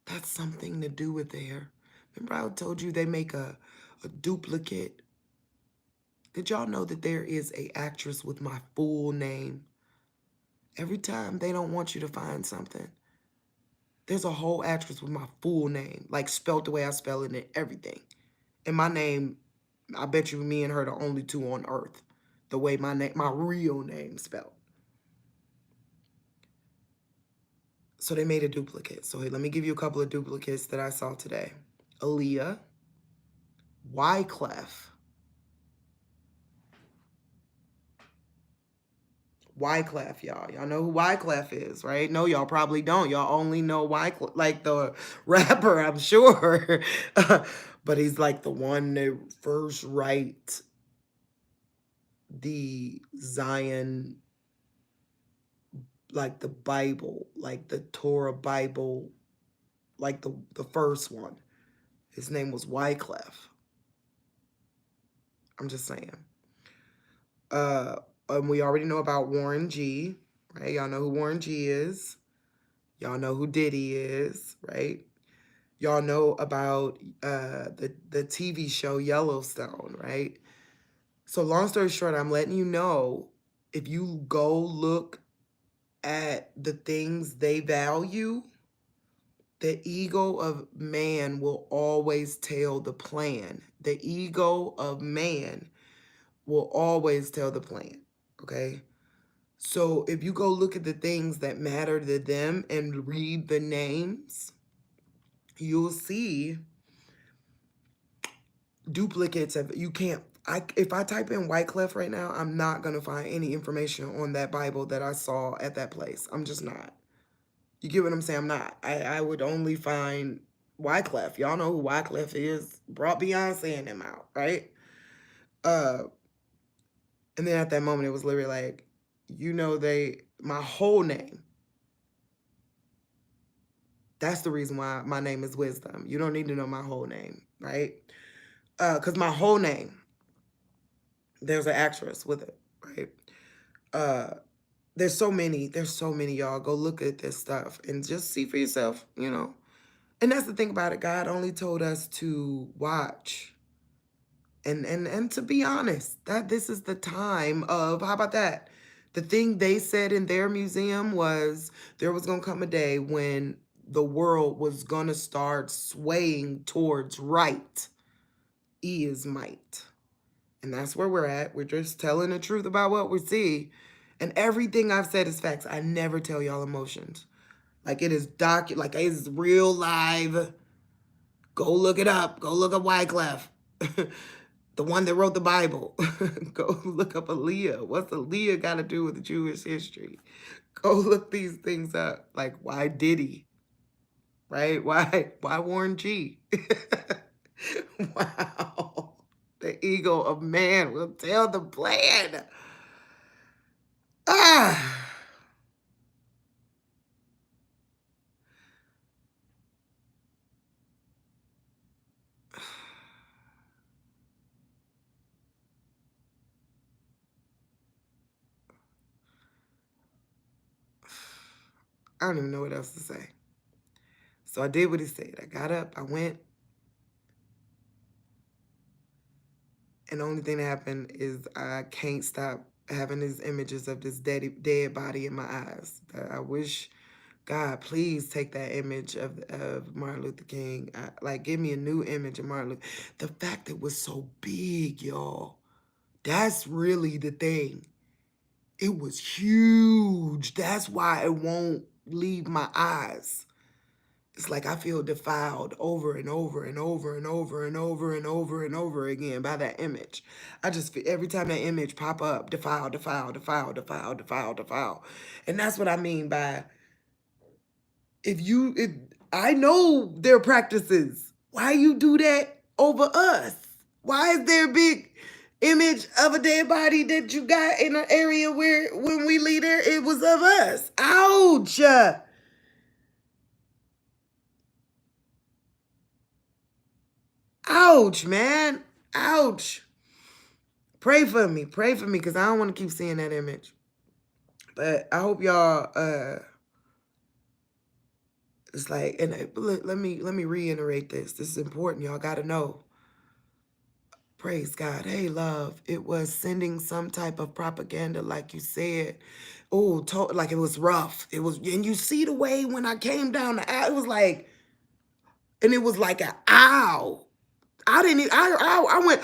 A: That's something to do with there. Remember I told you they make a duplicate? Did y'all know that there is a actress with my full name? Every time they don't want you to find something, there's a whole actress with my full name, like spelled the way I spell it and everything. And my name, I bet you me and her the only two on earth, the way my real name spelled. So they made a duplicate. So hey, let me give you a couple of duplicates that I saw today. Aaliyah, Wyclef. Wyclef, y'all. Y'all know who Wyclef is, right? No, y'all probably don't. Y'all only know Wyclef, like the rapper, I'm sure. But he's like the one that first write the Zion, like the Bible, like the Torah Bible, like the first one. His name was Wyclef. I'm just saying. And we already know about Warren G, right? Y'all know who Warren G is. Y'all know who Diddy is, right? Y'all know about the TV show Yellowstone, right? So long story short, I'm letting you know, if you go look at the things they value, the ego of man will always tell the plan. The ego of man will always tell the plan, okay? So if you go look at the things that matter to them and read the names, you'll see duplicates of, you can't, if I type in Wyclef right now, I'm not going to find any information on that Bible that I saw at that place. I'm just not. You get what I'm saying? I'm not. I would only find Wyclef. Y'all know who Wyclef is. Brought Beyonce and them out, right? And then at that moment, it was literally like, my whole name. That's the reason why my name is Wisdom. You don't need to know my whole name, right? Because my whole name, there's an actress with it, right? There's so many, y'all. Go look at this stuff and just see for yourself, you know. And that's the thing about it. God only told us to watch. And to be honest, that this is the time of, how about that? The thing they said in their museum was there was going to come a day when the world was going to start swaying towards right. E is might. And that's where we're at. We're just telling the truth about what we see. And everything I've said is facts. I never tell y'all emotions. Like it is like it's real live. Go look it up. Go look up Wyclef. The one that wrote the Bible. Go look up Aaliyah. What's Aaliyah got to do with Jewish history? Go look these things up. Like, why Diddy? Right? Why Warren G? Wow. The ego of man will tell the plan. Ah. I don't even know what else to say. So I did what he said. I got up, I went, and the only thing that happened is I can't stop having these images of this dead body in my eyes. I wish, God, please take that image of Martin Luther King. Like, give me a new image of Martin Luther. The fact it was so big, y'all. That's really the thing. It was huge. That's why it won't leave my eyes. It's like I feel defiled over and over and over and over and over and over and over again by that image. I just feel every time that image pop up, defile, defile, defile, defile, defile, defile. And that's what I mean by if I know their practices. Why you do that over us? Why is there a big image of a dead body that you got in an area where when we leave there, it was of us? Ouch! Ouch, man. Ouch. Pray for me. Pray for me, because I don't want to keep seeing that image. But I hope y'all it's like, and let me reiterate this. This is important. Y'all gotta know. Praise God. Hey, love. It was sending some type of propaganda, like you said. Oh, like it was rough. It was, and you see the way when I came down the aisle, it was like, and it was like an ow. I didn't even, I went,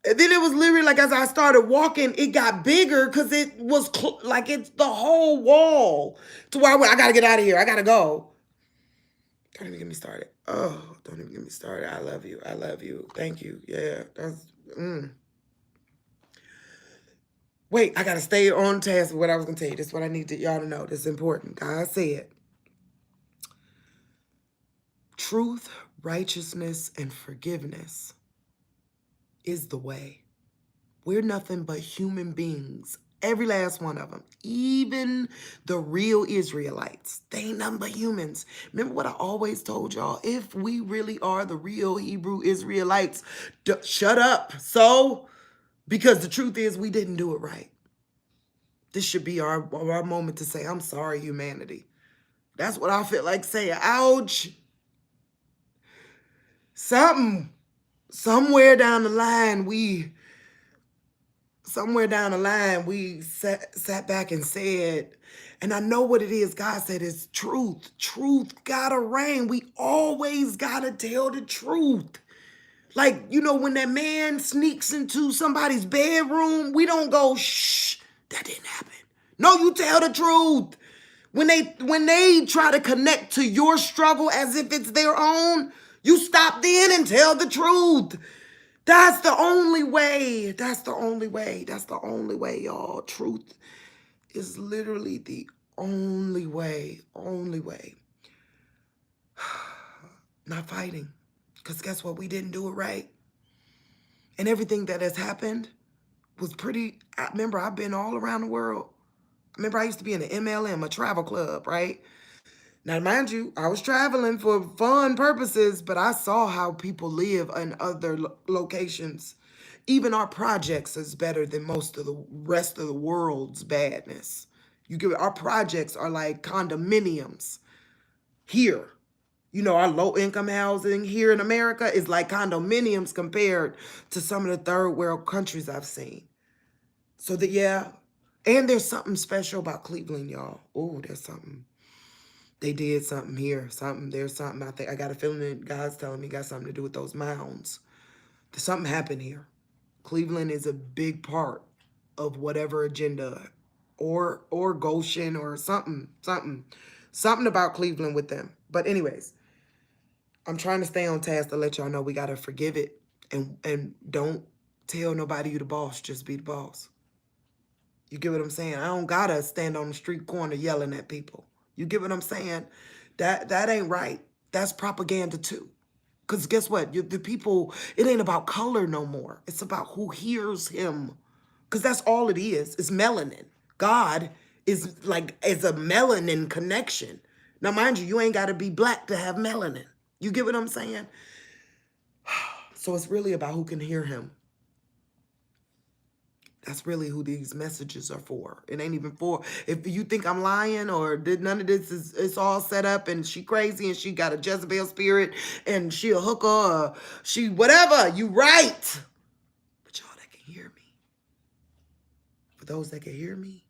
A: and then it was literally like as I started walking, it got bigger because it was like it's the whole wall to where I went, I gotta get out of here. I gotta go. Don't even get me started. Oh, don't even get me started. I love you. I love you. Thank you. Yeah, that's, Wait, I gotta stay on task with what I was gonna tell you. This is what I need y'all to know. This is important. God said, truth, righteousness, and forgiveness is the way. We're nothing but human beings. Every last one of them. Even the real Israelites. They ain't nothing but humans. Remember what I always told y'all? If we really are the real Hebrew Israelites, shut up. So, because the truth is we didn't do it right. This should be our moment to say, I'm sorry, humanity. That's what I feel like saying. Ouch. Somewhere down the line, we sat back and said, and I know what it is. God said it's truth. Truth gotta reign. We always gotta tell the truth. Like, you know, when that man sneaks into somebody's bedroom, we don't go, shh, that didn't happen. No, you tell the truth. When they try to connect to your struggle as if it's their own, you stop then and tell the truth. That's the only way. That's the only way. That's the only way, y'all. Truth is literally the only way. Only way. Not fighting. Because guess what? We didn't do it right. And everything that has happened was pretty. I remember I've been all around the world. Remember I used to be in the MLM, a travel club, right? Now, mind you, I was traveling for fun purposes, but I saw how people live in other locations. Even our projects is better than most of the rest of the world's badness. Our projects are like condominiums here. You know, our low income housing here in America is like condominiums compared to some of the third world countries I've seen. So that, yeah. And there's something special about Cleveland, y'all. Oh, there's something. They did something here. There's something. I think I got a feeling that God's telling me got something to do with those mounds. There's something happened here. Cleveland is a big part of whatever agenda or Goshen or something about Cleveland with them. But anyways, I'm trying to stay on task to let y'all know we got to forgive it and don't tell nobody you the boss. Just be the boss. You get what I'm saying? I don't got to stand on the street corner yelling at people. You get what I'm saying? That ain't right. That's propaganda too. Because guess what? The people, it ain't about color no more. It's about who hears him. Because that's all it is. It's melanin. God is a melanin connection. Now, mind you, you ain't got to be black to have melanin. You get what I'm saying? So it's really about who can hear him. That's really who these messages are for. It ain't even for, if you think I'm lying or did none of this is, it's all set up and she crazy and she got a Jezebel spirit and she a hooker or she whatever, you right. But y'all that can hear me. For those that can hear me.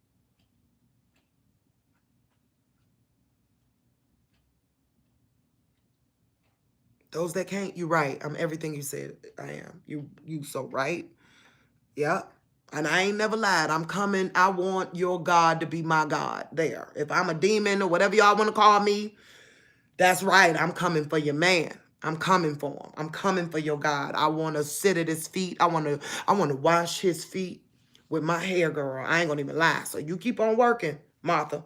A: Those that can't, you right. I'm everything you said I am. You so right. Yep. And I ain't never lied. I'm coming. I want your God to be my God. There. If I'm a demon or whatever y'all want to call me, that's right. I'm coming for your man. I'm coming for him. I'm coming for your God. I want to sit at his feet. I want to wash his feet with my hair, girl. I ain't going to even lie. So you keep on working, Martha.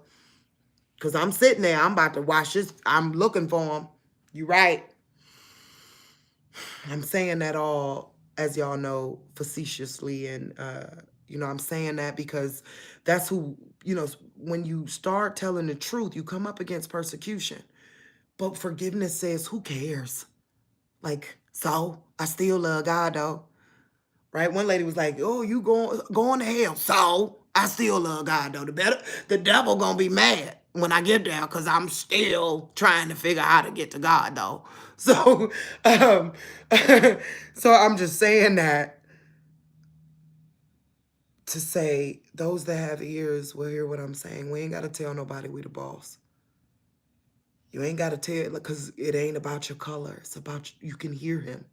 A: Because I'm sitting there. I'm about to wash his. I'm looking for him. You right. I'm saying that all, as y'all know, facetiously. And, I'm saying that because that's who, when you start telling the truth, you come up against persecution. But forgiveness says, who cares? Like, so I still love God though. Right? One lady was like, "Oh, you going to hell." So I still love God though. The devil gonna be mad when I get there because I'm still trying to figure out how to get to God though. So, um, so I'm just saying that to say those that have ears will hear what I'm saying. We ain't gotta tell nobody we the boss. You ain't gotta tell because it ain't about your color. It's about you can hear him.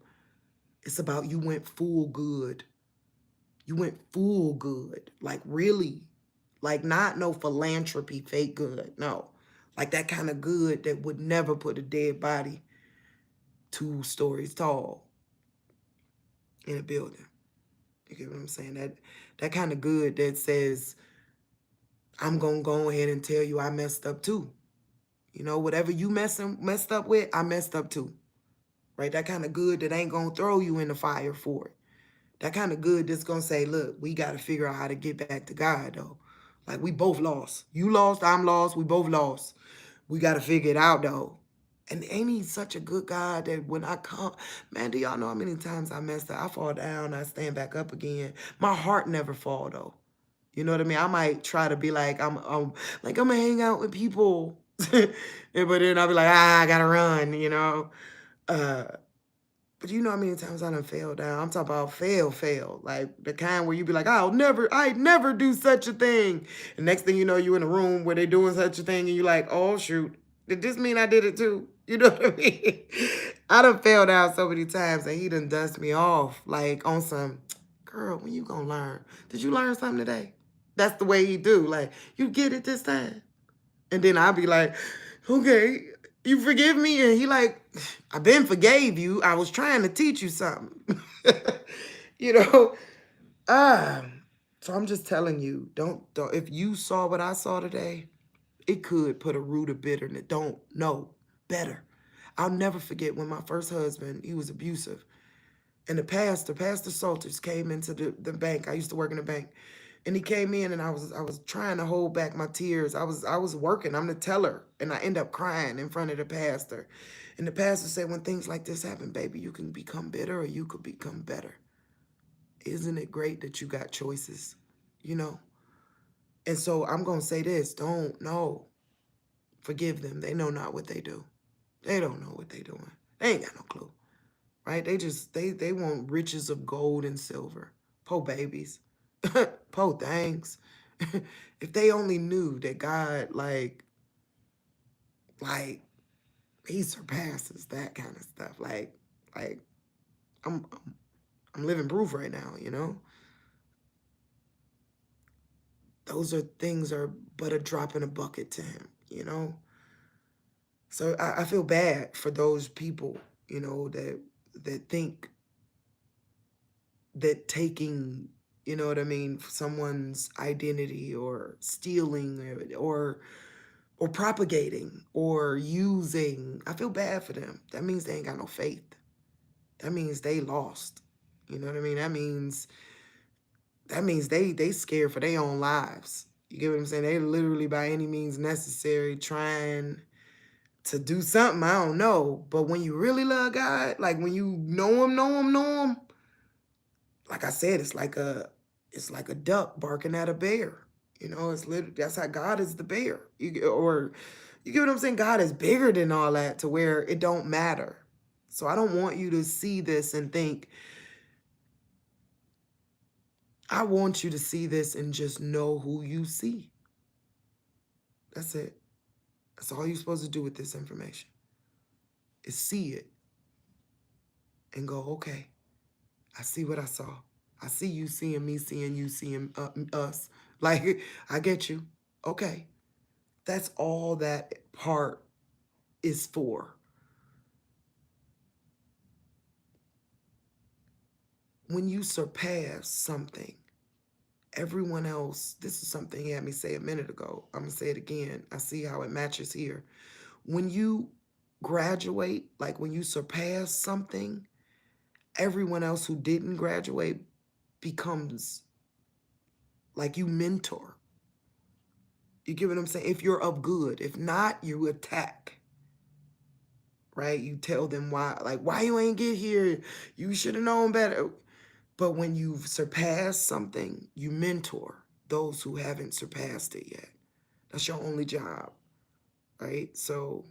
A: It's about you went full good. You went full good, like really, like not no philanthropy, fake good. No, like that kind of good that would never put a dead body 2 stories tall in a building. You get what I'm saying? That kind of good that says, I'm gonna go ahead and tell you I messed up too. You know, whatever you messed up with, I messed up too. Right? That kind of good that ain't gonna throw you in the fire for it. That kind of good that's gonna say, look, we gotta figure out how to get back to God though. Like we both lost. You lost, I'm lost, we both lost. We gotta figure it out though. And ain't he such a good God that when I come, man, do y'all know how many times I messed up? I fall down, I stand back up again. My heart never fall though. You know what I mean? I might try to be like, I'm gonna hang out with people. But then I'll be like, I gotta run, you know? Uh, but you know how many times I done fell down? I'm talking about fail. Like the kind where you be like, I never do such a thing. And next thing you know, you in a room where they doing such a thing and you like, oh shoot, did this mean I did it too? You know what I mean? I done fell down so many times and he done dust me off like on some, girl, when you gonna learn? Did you learn something today? That's the way he do. Like, you get it this time? And then I'll be like, okay, you forgive me? And he like, I been forgave you. I was trying to teach you something. You know? So I'm just telling you, don't, if you saw what I saw today, it could put a root of bitterness. Don't know better. I'll never forget when my first husband, he was abusive. And Pastor Salters came into the bank. I used to work in the bank. And he came in and I was trying to hold back my tears. I was working. I'm the teller. And I end up crying in front of the pastor. And the pastor said, when things like this happen, baby, you can become bitter or you could become better. Isn't it great that you got choices? You know? And so I'm gonna say this, forgive them. They know not what they do. They don't know what they doing. They ain't got no clue. Right? They want riches of gold and silver. Po babies. Po things. If they only knew that God, like he surpasses that kind of stuff. Like I'm I'm living proof right now, you know? Those are things are but a drop in a bucket to him, you know? So I feel bad for those people, you know, that think that taking, you know what I mean, someone's identity or stealing or propagating or using, I feel bad for them. That means they ain't got no faith. That means they lost. You know what I mean? That means they scared for their own lives. You get what I'm saying? They literally by any means necessary trying to do something, I don't know. But when you really love God, like when you know him, like I said, it's like a duck barking at a bear. You know, it's literally that's how God is the bear. You get what I'm saying? God is bigger than all that to where it don't matter. So I don't want you to see this and think, I want you to see this and just know who you see. That's it. That's all you're supposed to do with this information is see it and go, okay, I see what I saw. I see you seeing me, seeing you, seeing us. Like, I get you. Okay. That's all that part is for. When you surpass something, everyone else, this is something he had me say a minute ago. I'm going to say it again. I see how it matches here. When you graduate, like when you surpass something, everyone else who didn't graduate becomes like you mentor. You get what I'm saying? If you're of good. If not, you attack. right? You tell them why, like, why you ain't get here? You should have known better. But when you've surpassed something, you mentor those who haven't surpassed it yet. That's your only job, right? So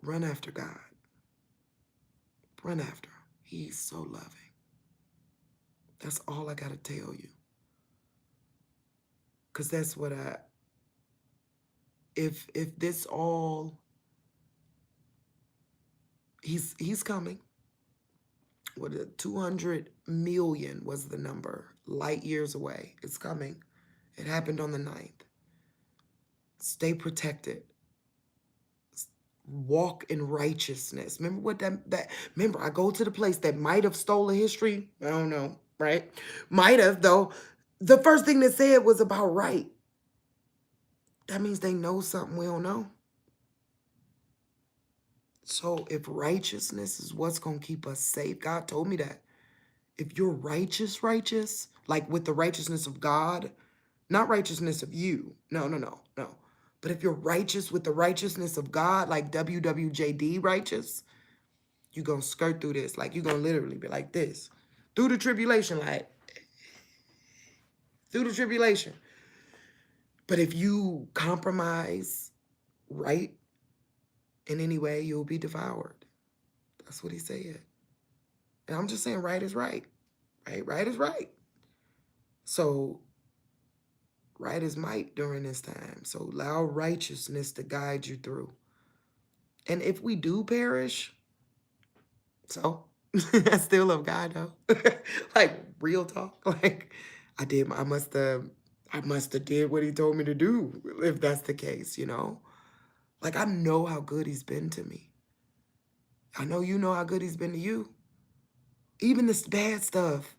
A: run after God. Run after him. He's so loving. That's all I got to tell you. Because that's what if this all, he's coming. What, 200 million was the number, light years away. It's coming. It happened on the 9th. Stay protected. Walk in righteousness. Remember what remember, I go to the place that might have stolen history. I don't know, right? Might have, though. The first thing they said was about right. That means they know something we don't know. So if righteousness is what's going to keep us safe, God told me that. If you're righteous, like with the righteousness of God, not righteousness of you. No. But if you're righteous with the righteousness of God, like WWJD righteous, you're going to skirt through this. Like, you're going to literally be like this. Through the tribulation, like, through the tribulation. But if you compromise right in any way, you'll be devoured. That's what he said. And I'm just saying right is right. Right is right. So right is might during this time. So allow righteousness to guide you through. And if we do perish, so I still love God though. Like real talk. Like I must have did what he told me to do if that's the case, you know? Like I know how good he's been to me. I know you know how good he's been to you. Even this bad stuff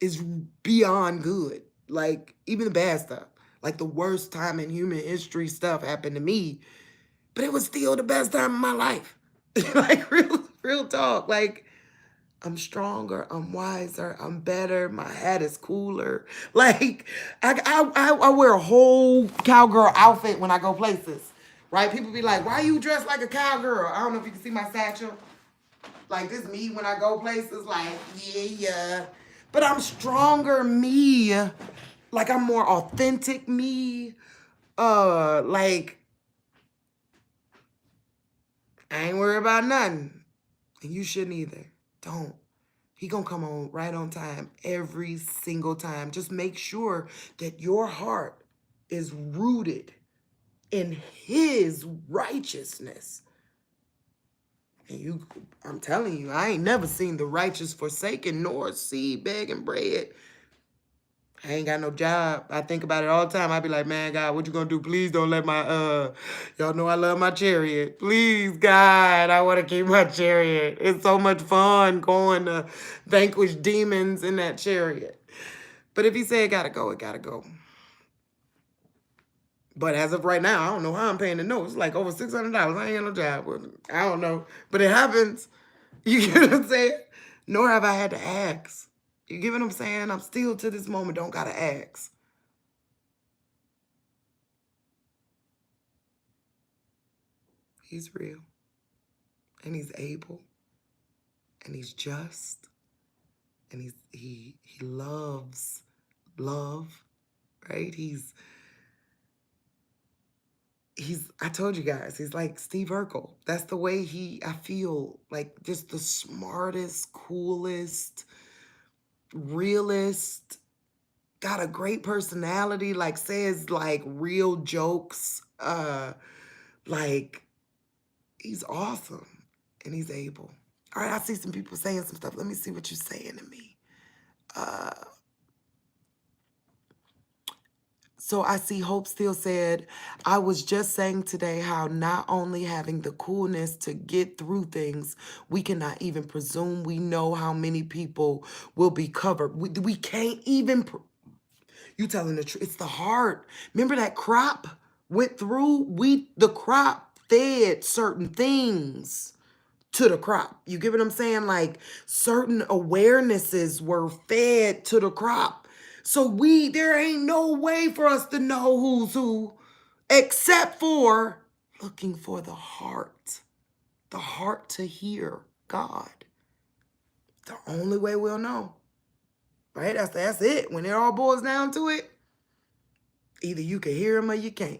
A: is beyond good. Like even the bad stuff. Like the worst time in human history stuff happened to me, but it was still the best time of my life. Like real talk. Like I'm stronger, I'm wiser, I'm better, my hat is cooler. Like I wear a whole cowgirl outfit when I go places. Right? People be like, why you dressed like a cowgirl? I don't know if you can see my satchel. Like this me when I go places, like, yeah. But I'm stronger me. Like I'm more authentic me. Like I ain't worried about nothing. And you shouldn't either. Don't. He gonna come on right on time every single time. Just make sure that your heart is rooted in his righteousness. And I'm telling you, I ain't never seen the righteous forsaken nor seed begging bread. I ain't got no job. I think about it all the time. I be like, man, God, what you gonna do? Please don't let my, y'all know I love my chariot. Please, God, I wanna keep my chariot. It's so much fun going to vanquish demons in that chariot. But if he said it gotta go, it gotta go. But as of right now, I don't know how I'm paying the notes. It's like over $600. I ain't got no job. I don't know. But it happens. You get what I'm saying? Nor have I had to ask. You get what I'm saying? I'm still to this moment don't gotta ask. He's real. And he's able. And he's just. And he loves love. Right? I told you guys, he's like Steve Urkel. That's the way I feel like just the smartest, coolest, realist, got a great personality, like says like real jokes. Like he's awesome and he's able. All right, I see some people saying some stuff. Let me see what you're saying to me. So I see Hope still said, I was just saying today how not only having the coolness to get through things, we cannot even presume we know how many people will be covered. We can't even, you telling the truth. It's the heart. Remember that crop went through? The crop fed certain things to the crop. You get what I'm saying? Like certain awarenesses were fed to the crop. So there ain't no way for us to know who's who except for looking for the heart to hear God. The only way we'll know, right? That's it. When it all boils down to it, either you can hear him or you can't.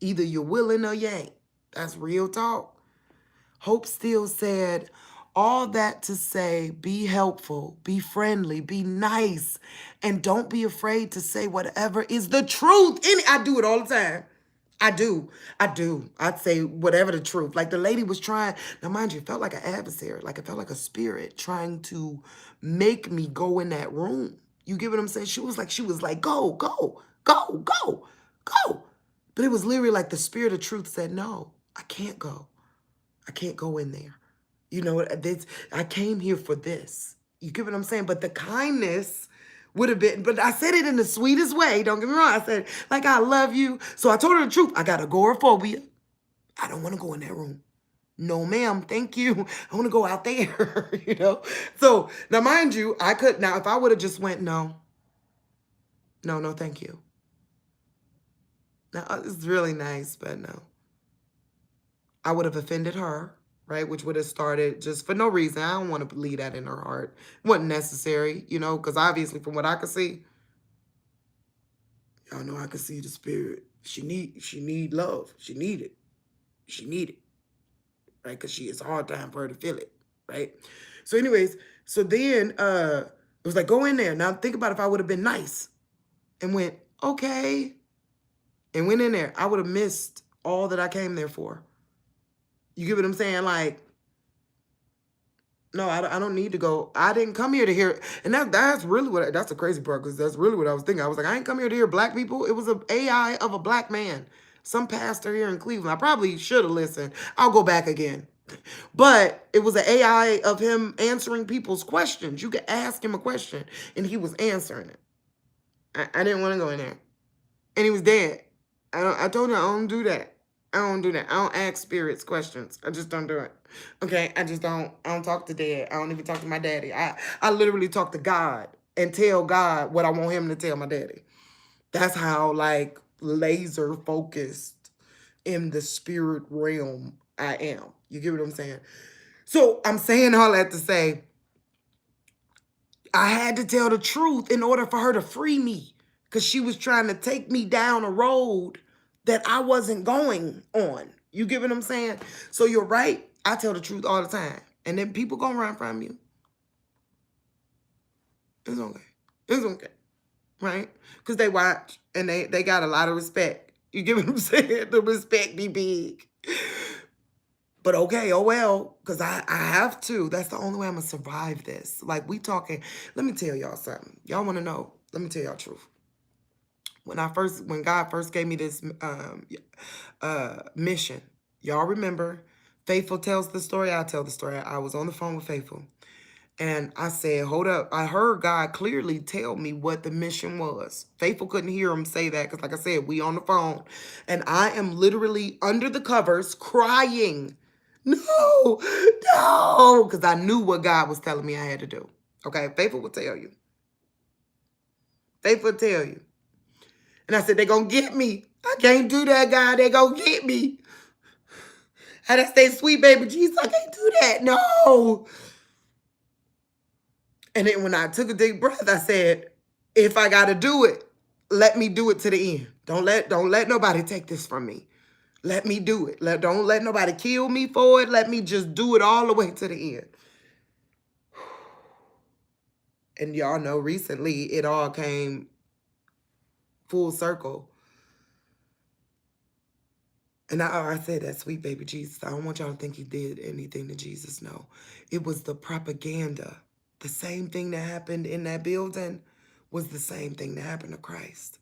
A: Either you're willing or you ain't. That's real talk. Hope Steele said, all that to say, be helpful, be friendly, be nice, and don't be afraid to say whatever is the truth. I do it all the time. I do. I'd say whatever the truth. Like the lady was trying, now mind you, it felt like an adversary. Like it felt like a spirit trying to make me go in that room. You get what I'm saying? She was like, go, go, go, go, go. But it was literally like the spirit of truth said, no, I can't go. I can't go in there. You know, I came here for this. You get what I'm saying? But the kindness would have been, but I said it in the sweetest way. Don't get me wrong. I said, like, I love you. So I told her the truth. I got agoraphobia. I don't want to go in that room. No, ma'am. Thank you. I want to go out there, you know? So now, mind you, now if I would have just went, no, thank you. Now, it's really nice, but no. I would have offended her, right? Which would have started just for no reason. I don't want to leave that in her heart. It wasn't necessary, you know, because obviously from what I could see, y'all know I could see the spirit. She need love. She need it. She need it, right? Because it's a hard time for her to feel it, right? So anyways, so then it was like, go in there. Now think about if I would have been nice and went, okay, and went in there. I would have missed all that I came there for. You get what I'm saying? Like, no, I don't need to go. I didn't come here to hear, and that's really that's the crazy part, because that's really what I was thinking. I was like, I ain't come here to hear black people. It was an AI of a black man, some pastor here in Cleveland. I probably should have listened. I'll go back again. But it was an AI of him answering people's questions. You could ask him a question, and he was answering it. I didn't want to go in there. And he was dead. I told you I don't do that. I don't do that. I don't ask spirits questions. I just don't do it. Okay? I don't talk to dead. I don't even talk to my daddy. I literally talk to God and tell God what I want him to tell my daddy. That's how, like, laser focused in the spirit realm I am. You get what I'm saying? So I'm saying all that to say, I had to tell the truth in order for her to free me, because she was trying to take me down a road that I wasn't going on. You get what I'm saying? So you're right. I tell the truth all the time. And then people gonna run from you. It's okay. It's okay. Right? Because they watch and they got a lot of respect. You get what I'm saying? The respect be big. But okay, oh well, because I have to. That's the only way I'm going to survive this. Like, we talking, let me tell y'all something. Y'all want to know? Let me tell y'all the truth. When God first gave me this mission, y'all remember, Faithful tells the story, I tell the story. I was on the phone with Faithful. And I said, hold up. I heard God clearly tell me what the mission was. Faithful couldn't hear him say that because, like I said, we on the phone. And I am literally under the covers crying. No, no, because I knew what God was telling me I had to do. Okay, Faithful will tell you. Faithful will tell you. And I said, they're going to get me. I can't do that, God. They're going to get me. I had to say, sweet baby Jesus, I can't do that. No. And then when I took a deep breath, I said, if I got to do it, let me do it to the end. Don't let nobody take this from me. Let me do it. Don't let nobody kill me for it. Let me just do it all the way to the end. And y'all know recently it all came full circle. And I said that, sweet baby Jesus. I don't want y'all to think he did anything to Jesus. No. It was the propaganda. The same thing that happened in that building was the same thing that happened to Christ.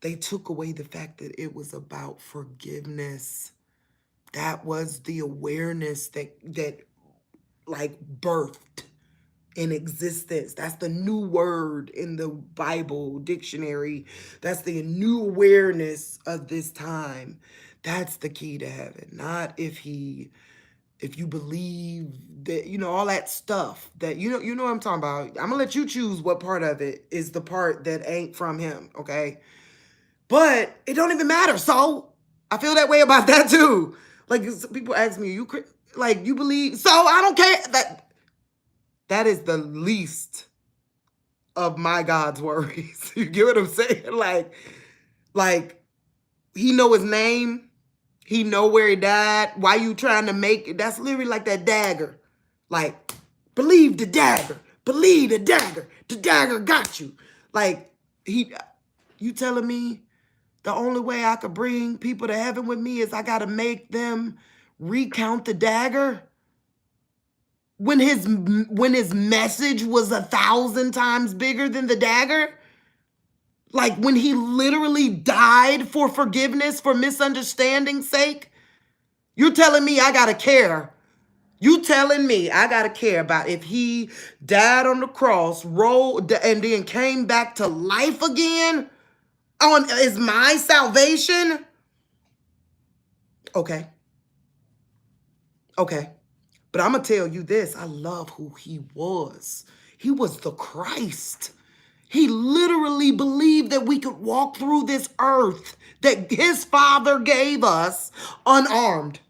A: They took away the fact that it was about forgiveness. That was the awareness that like birthed in existence. That's the new word in the Bible dictionary. That's the new awareness of this time. That's the key to heaven. Not if he if you believe that, all that stuff that, you know what I'm talking about. I'm gonna let you choose what part of it is the part that ain't from him, okay? But it don't even matter. So I feel that way about that too. Like people ask me, like you believe? So I don't care. That is the least of my God's worries. You get what I'm saying? Like he know his name. He know where he died. Why you trying to make it? That's literally like that dagger. Like, believe the dagger. Believe the dagger. The dagger got you. Like, you telling me the only way I could bring people to heaven with me is I got to make them recount the dagger? When his message was 1,000 times bigger than the dagger? Like when he literally died for forgiveness, for misunderstanding's sake? You're telling me I gotta care. You telling me I gotta care about if he died on the cross, rolled, and then came back to life again? Is my salvation? Okay. Okay. But I'm gonna tell you this. I love who he was. He was the Christ. He literally believed that we could walk through this earth that his Father gave us unarmed.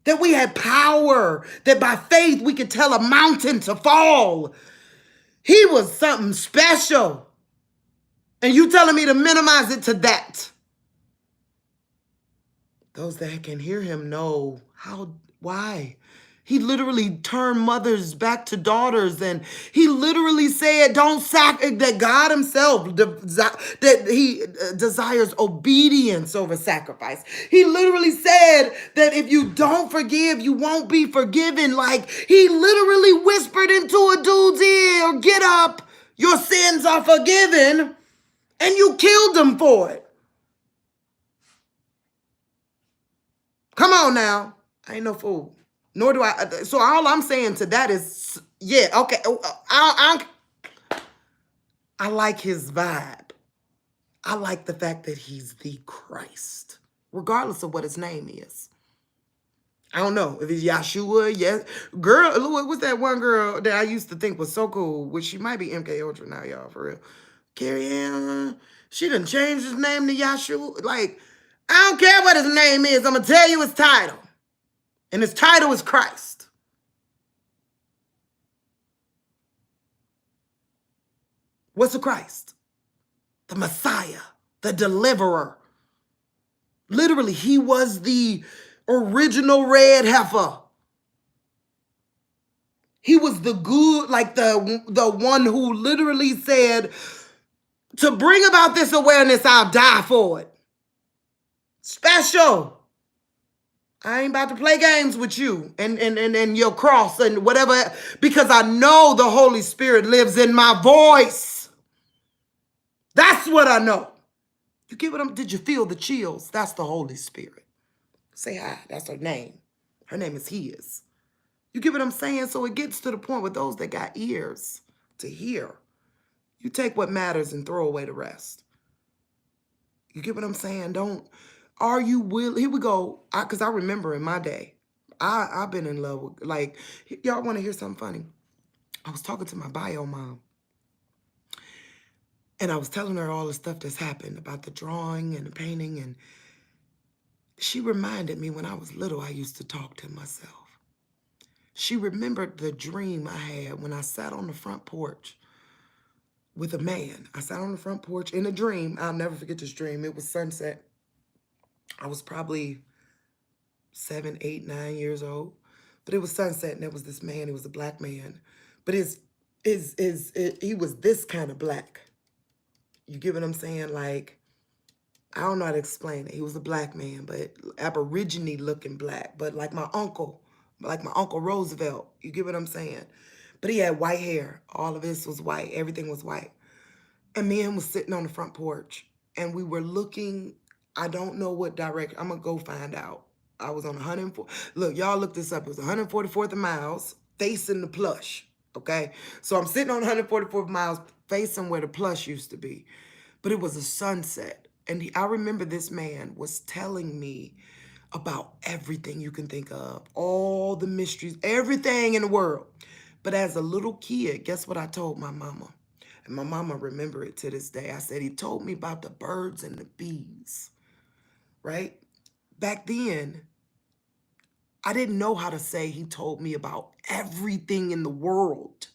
A: That we had power, that by faith we could tell a mountain to fall. He was something special. And you telling me to minimize it to that? Those that can hear him know why. He literally turned mothers back to daughters, and he literally said, that God himself, that he desires obedience over sacrifice. He literally said that if you don't forgive, you won't be forgiven. Like he literally whispered into a dude's ear, get up, your sins are forgiven, and you killed him for it. Come on now. I ain't no fool. Nor do I. So all I'm saying to that is, yeah, okay. I like his vibe. I like the fact that he's the Christ, regardless of what his name is. I don't know if it's Yahshua. Yes, girl. What's that one girl that I used to think was so cool? Which she might be MK Ultra now, y'all, for real. Carrie Ann. She done changed his name to Yahshua. Like, I don't care what his name is. I'm gonna tell you his title. And his title is Christ. What's the Christ? The Messiah, the deliverer. Literally, he was the original red heifer. He was the good, like the one who literally said, to bring about this awareness, I'll die for it. Special. I ain't about to play games with you and your cross and whatever, because I know the Holy Spirit lives in my voice. That's what I know. You get what I'm, did you feel the chills? That's the Holy Spirit. Say hi, that's her name. Her name is His. You get what I'm saying? So it gets to the point with those that got ears to hear. You take what matters and throw away the rest. You get what I'm saying? Are you willing? Here we go. Because I remember in my day, I've been in love with, like, y'all want to hear something funny? I was talking to my bio mom. And I was telling her all the stuff that's happened about the drawing and the painting. And she reminded me when I was little, I used to talk to myself. She remembered the dream I had when I sat on the front porch with a man. I sat on the front porch in a dream. I'll never forget this dream. It was sunset. I was probably 7, 8, 9 years old. But it was sunset, and there was this man. He was a black man. But he was this kind of black. You get what I'm saying? Like, I don't know how to explain it. He was a black man, but Aborigine looking black. But like my uncle Roosevelt. You get what I'm saying? But he had white hair. All of this was white. Everything was white. And me and him was sitting on the front porch. And we were looking, I don't know what direction. I'm going to go find out. I was on 104. Look, y'all look this up. It was 144th of miles facing the plush. Okay? So I'm sitting on 144th miles facing where the plush used to be. But it was a sunset. And I remember this man was telling me about everything you can think of, all the mysteries, everything in the world. But as a little kid, guess what I told my mama? And my mama remember it to this day. I said, he told me about the birds and the bees, right? Back then, I didn't know how to say he told me about everything in the world,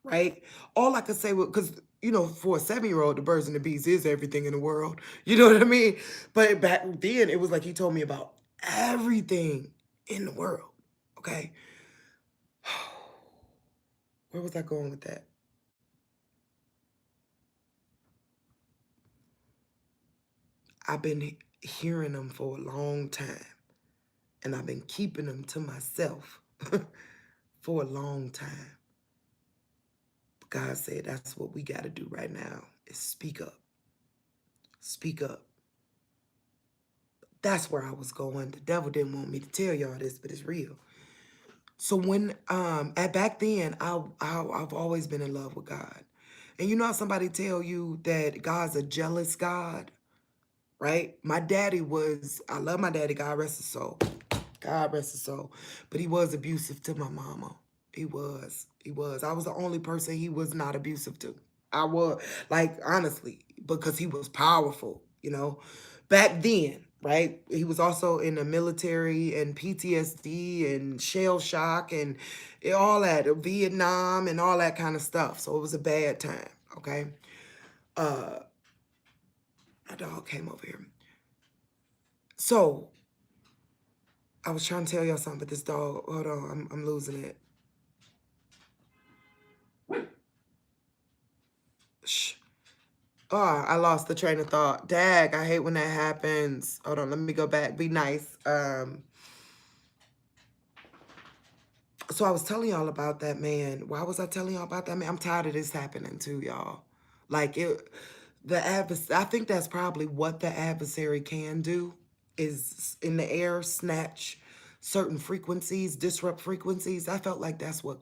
A: right? All I could say was, because, you know, for a 7-year-old, the birds and the bees is everything in the world. You know what I mean? But back then, it was like he told me about everything in the world, okay? Where was I going with that? I've been hearing them for a long time, and I've been keeping them to myself for a long time. But God said that's what we got to do right now is speak up. Speak up. That's where I was going. The devil didn't want me to tell y'all this, but it's real. So when at back then, I've always been in love with God. And you know how somebody tell you that God's a jealous God, right? My daddy was, I love my daddy, God rest his soul. God rest his soul. But he was abusive to my mama. He was. He was. I was the only person he was not abusive to. I was, like, honestly, because he was powerful, you know. Back then, right? He was also in the military and PTSD and shell shock and all that, Vietnam and all that kind of stuff. So it was a bad time, okay? My dog came over here. So I was trying to tell y'all something, but this dog, hold on, I'm losing it. Shh. Oh, I lost the train of thought. Dag, I hate when that happens. Hold on, let me go back. Be nice. So I was telling y'all about that man. Why was I telling y'all about that man? I'm tired of this happening too, y'all. Like I think that's probably what the adversary can do is in the air snatch certain frequencies, disrupt frequencies. I felt like that's what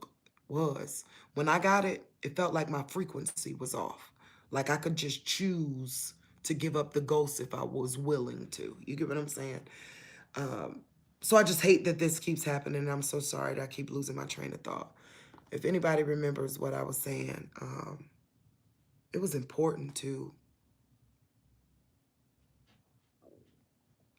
A: was. When I got it, it felt like my frequency was off. Like I could just choose to give up the ghost if I was willing to. You get what I'm saying? So I just hate that this keeps happening. And I'm so sorry that I keep losing my train of thought. If anybody remembers what I was saying, it was important to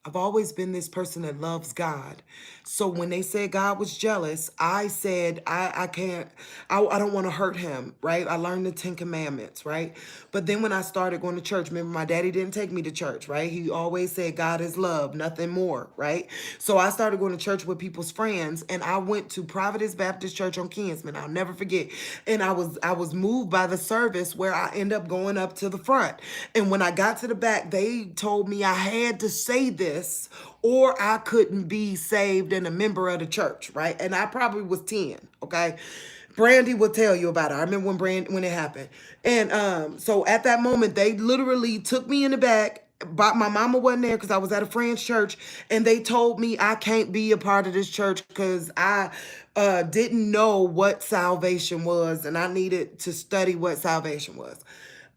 A: I've always been this person that loves God. So when they said God was jealous, I said, I can't, I don't want to hurt him, right? I learned the 10 Commandments, right? But then when I started going to church, remember my daddy didn't take me to church, right? He always said God is love, nothing more, right? So I started going to church with people's friends, and I went to Providence Baptist Church on Kinsman. I'll never forget. And I was moved by the service where I end up going up to the front. And when I got to the back, they told me I had to say this or I couldn't be saved and a member of the church, right? And I probably was 10, okay? Brandy will tell you about it. I remember when it happened. And so at that moment, they literally took me in the back. But my mama wasn't there because I was at a friend's church, and they told me I can't be a part of this church because I didn't know what salvation was, and I needed to study what salvation was.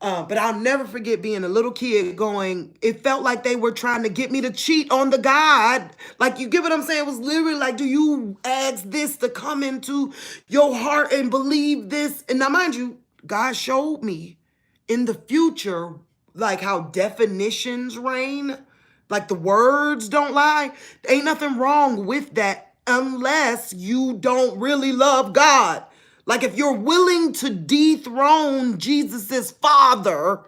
A: But I'll never forget being a little kid going, it felt like they were trying to get me to cheat on the God. Like, you get what I'm saying? It was literally like, do you ask this to come into your heart and believe this? And now, mind you, God showed me in the future, like how definitions reign, like the words don't lie. Ain't nothing wrong with that unless you don't really love God. Like if you're willing to dethrone Jesus's father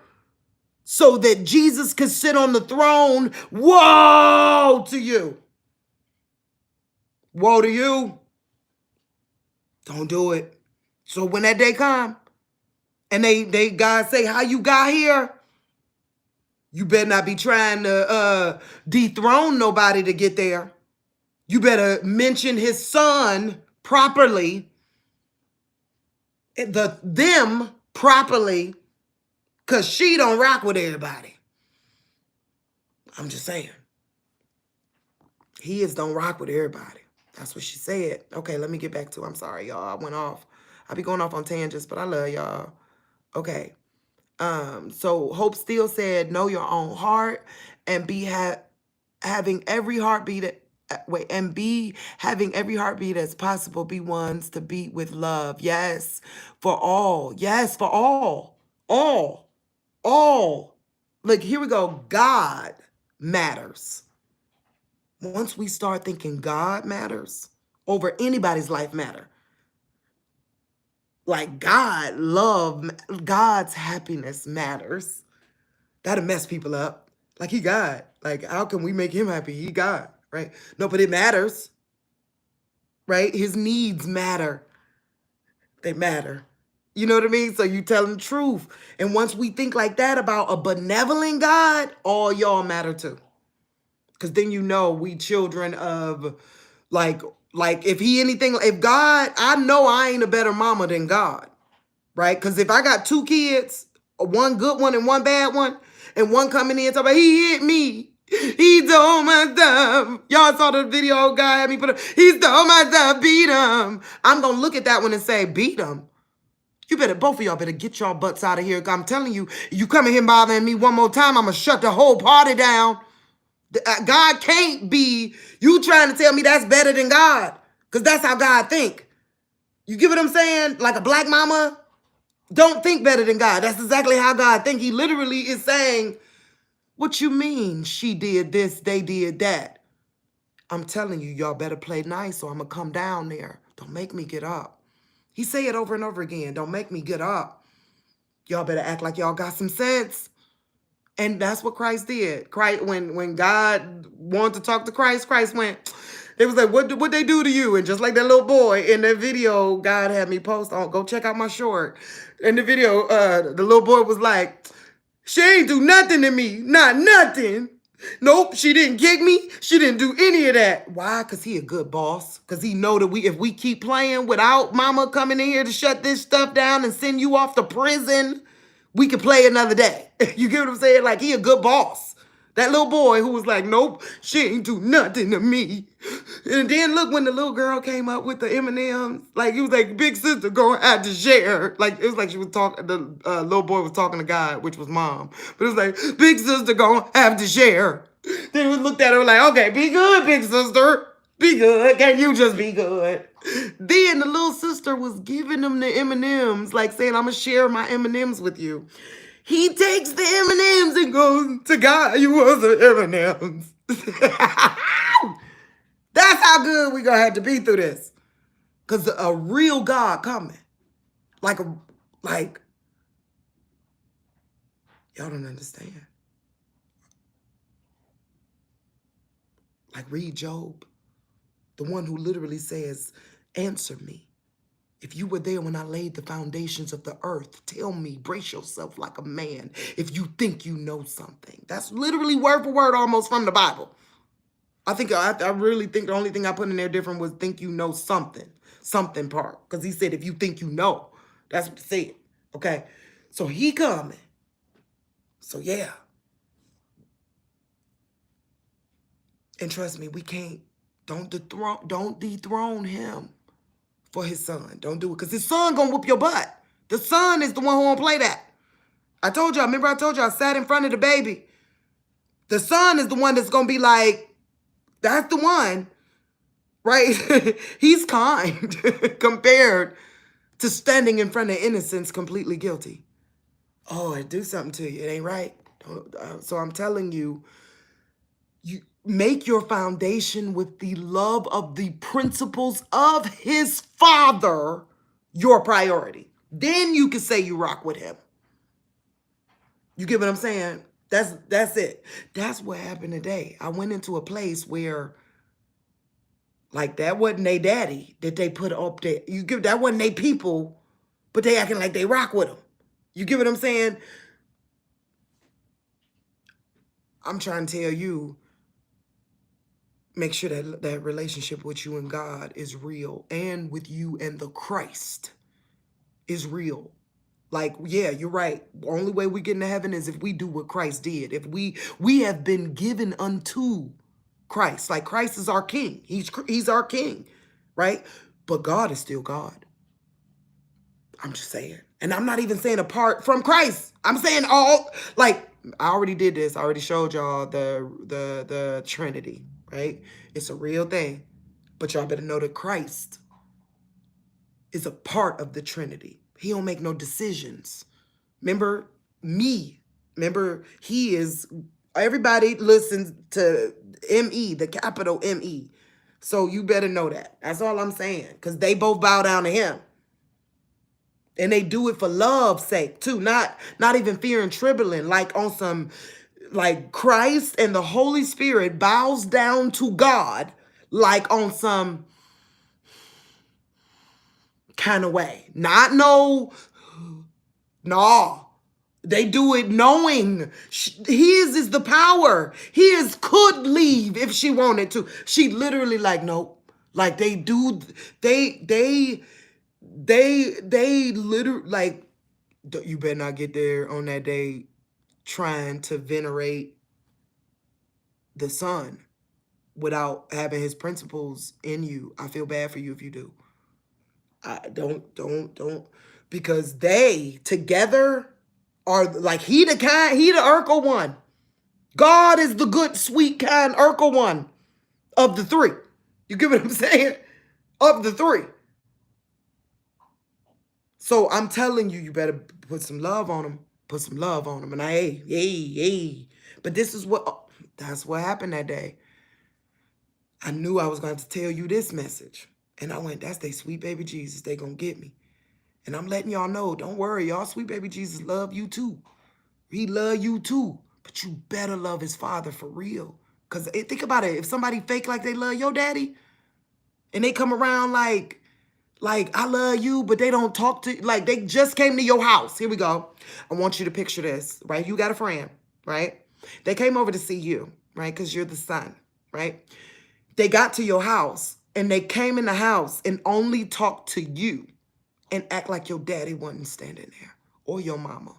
A: so that Jesus could sit on the throne, woe to you. Woe to you. Don't do it. So when that day come and they God say how you got here, you better not be trying to dethrone nobody to get there. You better mention his son properly, them properly, because she don't rock with everybody. I'm just saying. He is don't rock with everybody. That's what she said. Okay, let me get back to, I'm sorry, y'all. I went off. I be going off on tangents, but I love y'all. Okay. So Hope still said, know your own heart and be having every heartbeat wait, and be having every heartbeat as possible, be ones to beat with love. Yes, for all. Yes, for all. All. Look, here we go. God matters. Once we start thinking God matters over anybody's life matter, like God's happiness matters. That'll mess people up. Like, he God. Like, how can we make him happy? He God, right? No, but it matters, right? His needs matter. They matter. You know what I mean? So you tell the truth. And once we think like that about a benevolent God, all y'all matter too. Because then you know we children of like if he anything, if God, I know I ain't a better mama than God, right? Because if I got two kids, one good one and one bad one, and one coming in talking about he hit me, he stole my stuff. Y'all saw the video guy had me put up, he stole my stuff, beat him. I'm gonna look at that one and say, beat him. You better, both of y'all better get y'all butts out of here. I'm telling you, you come in here bothering me one more time, I'm gonna shut the whole party down. God can't be, you trying to tell me that's better than God. Because that's how God think. You get what I'm saying? Like a black mama don't think better than God. That's exactly how God think. He literally is saying, what you mean she did this, they did that? I'm telling you, y'all better play nice or I'm going to come down there. Don't make me get up. He say it over and over again. Don't make me get up. Y'all better act like y'all got some sense. And that's what Christ did. Christ, when God wanted to talk to Christ, Christ went, it was like, what they do to you? And just like that little boy in that video, God had me post on, go check out my short. In the video, the little boy was like, she ain't do nothing to me. Not nothing. Nope, she didn't kick me. She didn't do any of that. Why? Because he a good boss. Because he know that if we keep playing without mama coming in here to shut this stuff down and send you off to prison, we could play another day. You get what I'm saying? Like, he a good boss. That little boy who was like, nope, she ain't do nothing to me. And then look, when the little girl came up with the M&Ms, like, he was like, big sister gonna have to share. Like, it was like she was talking, the little boy was talking to God, which was mom. But it was like, big sister gonna have to share. Then we looked at her like, okay, be good, big sister. Be good. Can't you just be good? Then the little sister was giving him the M&Ms, like saying, I'm going to share my M&Ms with you. He takes the M&Ms and goes to God, you want some M&Ms. That's how good we going to have to be through this. Because a real God coming. Like, y'all don't understand. Like, read Job. The one who literally says, answer me. If you were there when I laid the foundations of the earth, tell me, brace yourself like a man if you think you know something. That's literally word for word almost from the Bible. I really think the only thing I put in there different was think you know something. Something part. Because he said, if you think you know. That's what he said. Okay? So he coming. So yeah. And trust me, we can't, don't dethrone him for his son. Don't do it. Because his son gonna whoop your butt. The son is the one who won't play that. I told y'all, remember I told y'all I sat in front of the baby. The son is the one that's gonna be like, that's the one, right? He's kind compared to standing in front of innocence completely guilty. Oh, it do something to you. It ain't right. So I'm telling you, you make your foundation with the love of the principles of his father your priority. Then you can say you rock with him. You get what I'm saying? That's it. That's what happened today. I went into a place where, like, that wasn't their daddy that they put up there. That wasn't their people, but they acting like they rock with him. You get what I'm saying? I'm trying to tell you, make sure that that relationship with you and God is real, and with you and the Christ is real. Like, yeah, you're right. The only way we get into heaven is if we do what Christ did. If we have been given unto Christ. Like, Christ is our king. He's our king, right? But God is still God. I'm just saying. And I'm not even saying apart from Christ. I'm saying all, like, I already did this. I already showed y'all the Trinity, right? It's a real thing. But y'all better know that Christ is a part of the Trinity. He don't make no decisions. Remember me. Remember, he is, everybody listens to M-E, the capital M-E. So you better know that. That's all I'm saying. Because they both bow down to him. And they do it for love's sake too. Not even fear and trembling. Like on some, like Christ and the Holy Spirit bows down to God. Like on some kind of way. Not no, no. They do it knowing his is the power. His could leave if she wanted to. She literally like, nope. Like they do, they literally like, you better not get there on that day trying to venerate the son without having his principles in you. I feel bad for you if you do. Don't, because they together are like, he the Urkel one. God is the good, sweet, kind Urkel one of the three. You get what I'm saying? Of the three. So I'm telling you, you better put some love on them. Put some love on them. And hey. But this is that's what happened that day. I knew I was going to tell you this message. And I went, that's they sweet baby Jesus. They going to get me. And I'm letting y'all know, don't worry, y'all sweet baby Jesus love you too. He love you too. But you better love his father for real. Because think about it. If somebody fake like they love your daddy, and they come around like, I love you, but they don't talk to, like they just came to your house. Here we go. I want you to picture this, right? You got a friend, right? They came over to see you, right? Because you're the son, right? They got to your house and they came in the house and only talked to you and act like your daddy wasn't standing there or your mama.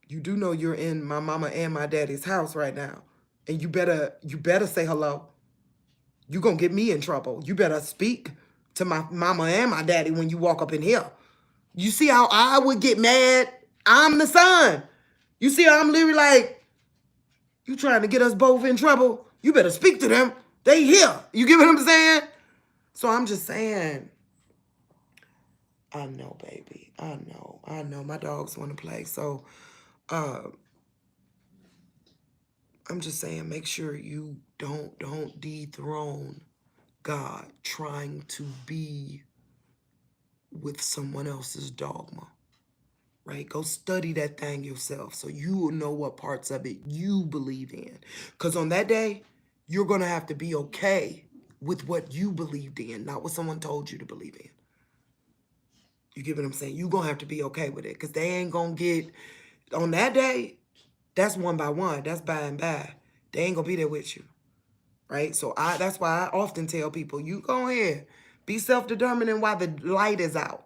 A: You do know you're in my mama and my daddy's house right now. And you better say hello. You gonna get me in trouble. You better speak to my mama and my daddy when you walk up in here. You see how I would get mad? I'm the son. You see how I'm literally like, you trying to get us both in trouble? You better speak to them. They here. You get what I'm saying? So I'm just saying, I know, baby. I know. My dogs want to play. So I'm just saying, make sure you don't dethrone God trying to be with someone else's dogma, right? Go study that thing yourself so you will know what parts of it you believe in. Because on that day, you're going to have to be okay with what you believed in, not what someone told you to believe in. You get what I'm saying? You're going to have to be okay with it because they ain't going to get, on that day, that's one by one. That's by and by. They ain't going to be there with you, right? So that's why I often tell people, you go ahead, be self-determining while the light is out,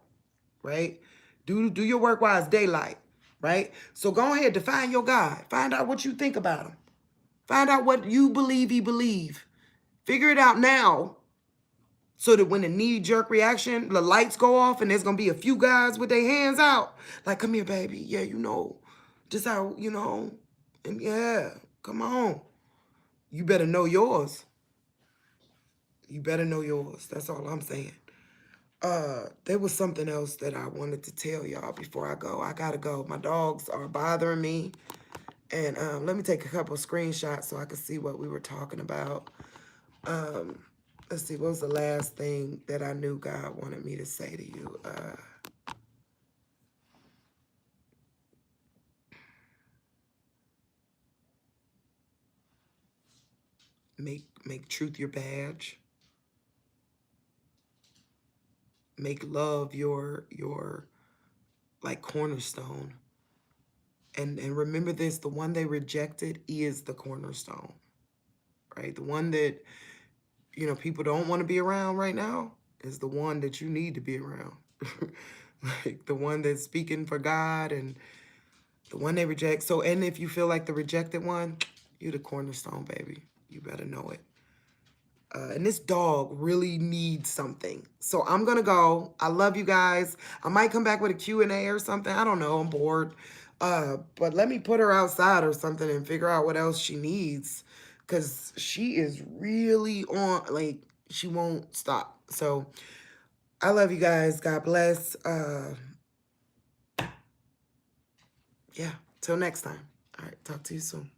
A: right? Do your work while it's daylight, right? So go ahead, define your God. Find out what you think about him. Find out what you believe he believe. Figure it out now so that when the knee-jerk reaction, the lights go off and there's going to be a few guys with their hands out. Like, come here, baby. Yeah, just how, and yeah, come on. You better know yours. You better know yours. That's all I'm saying. There was something else that I wanted to tell y'all before I go. I gotta go. My dogs are bothering me. And let me take a couple screenshots so I can see what we were talking about. Let's see, what was the last thing that I knew God wanted me to say to you? Make truth your badge. Make love your like cornerstone. And remember this, the one they rejected is the cornerstone, right? The one that, people don't want to be around right now is the one that you need to be around. Like the one that's speaking for God and the one they reject. So, and if you feel like the rejected one, you're the cornerstone, baby. You better know it. And this dog really needs something. So I'm going to go. I love you guys. I might come back with a Q&A or something. I don't know. I'm bored. But let me put her outside or something and figure out what else she needs. Because she is really on, like, she won't stop. So I love you guys. God bless. Yeah, till next time. All right, talk to you soon.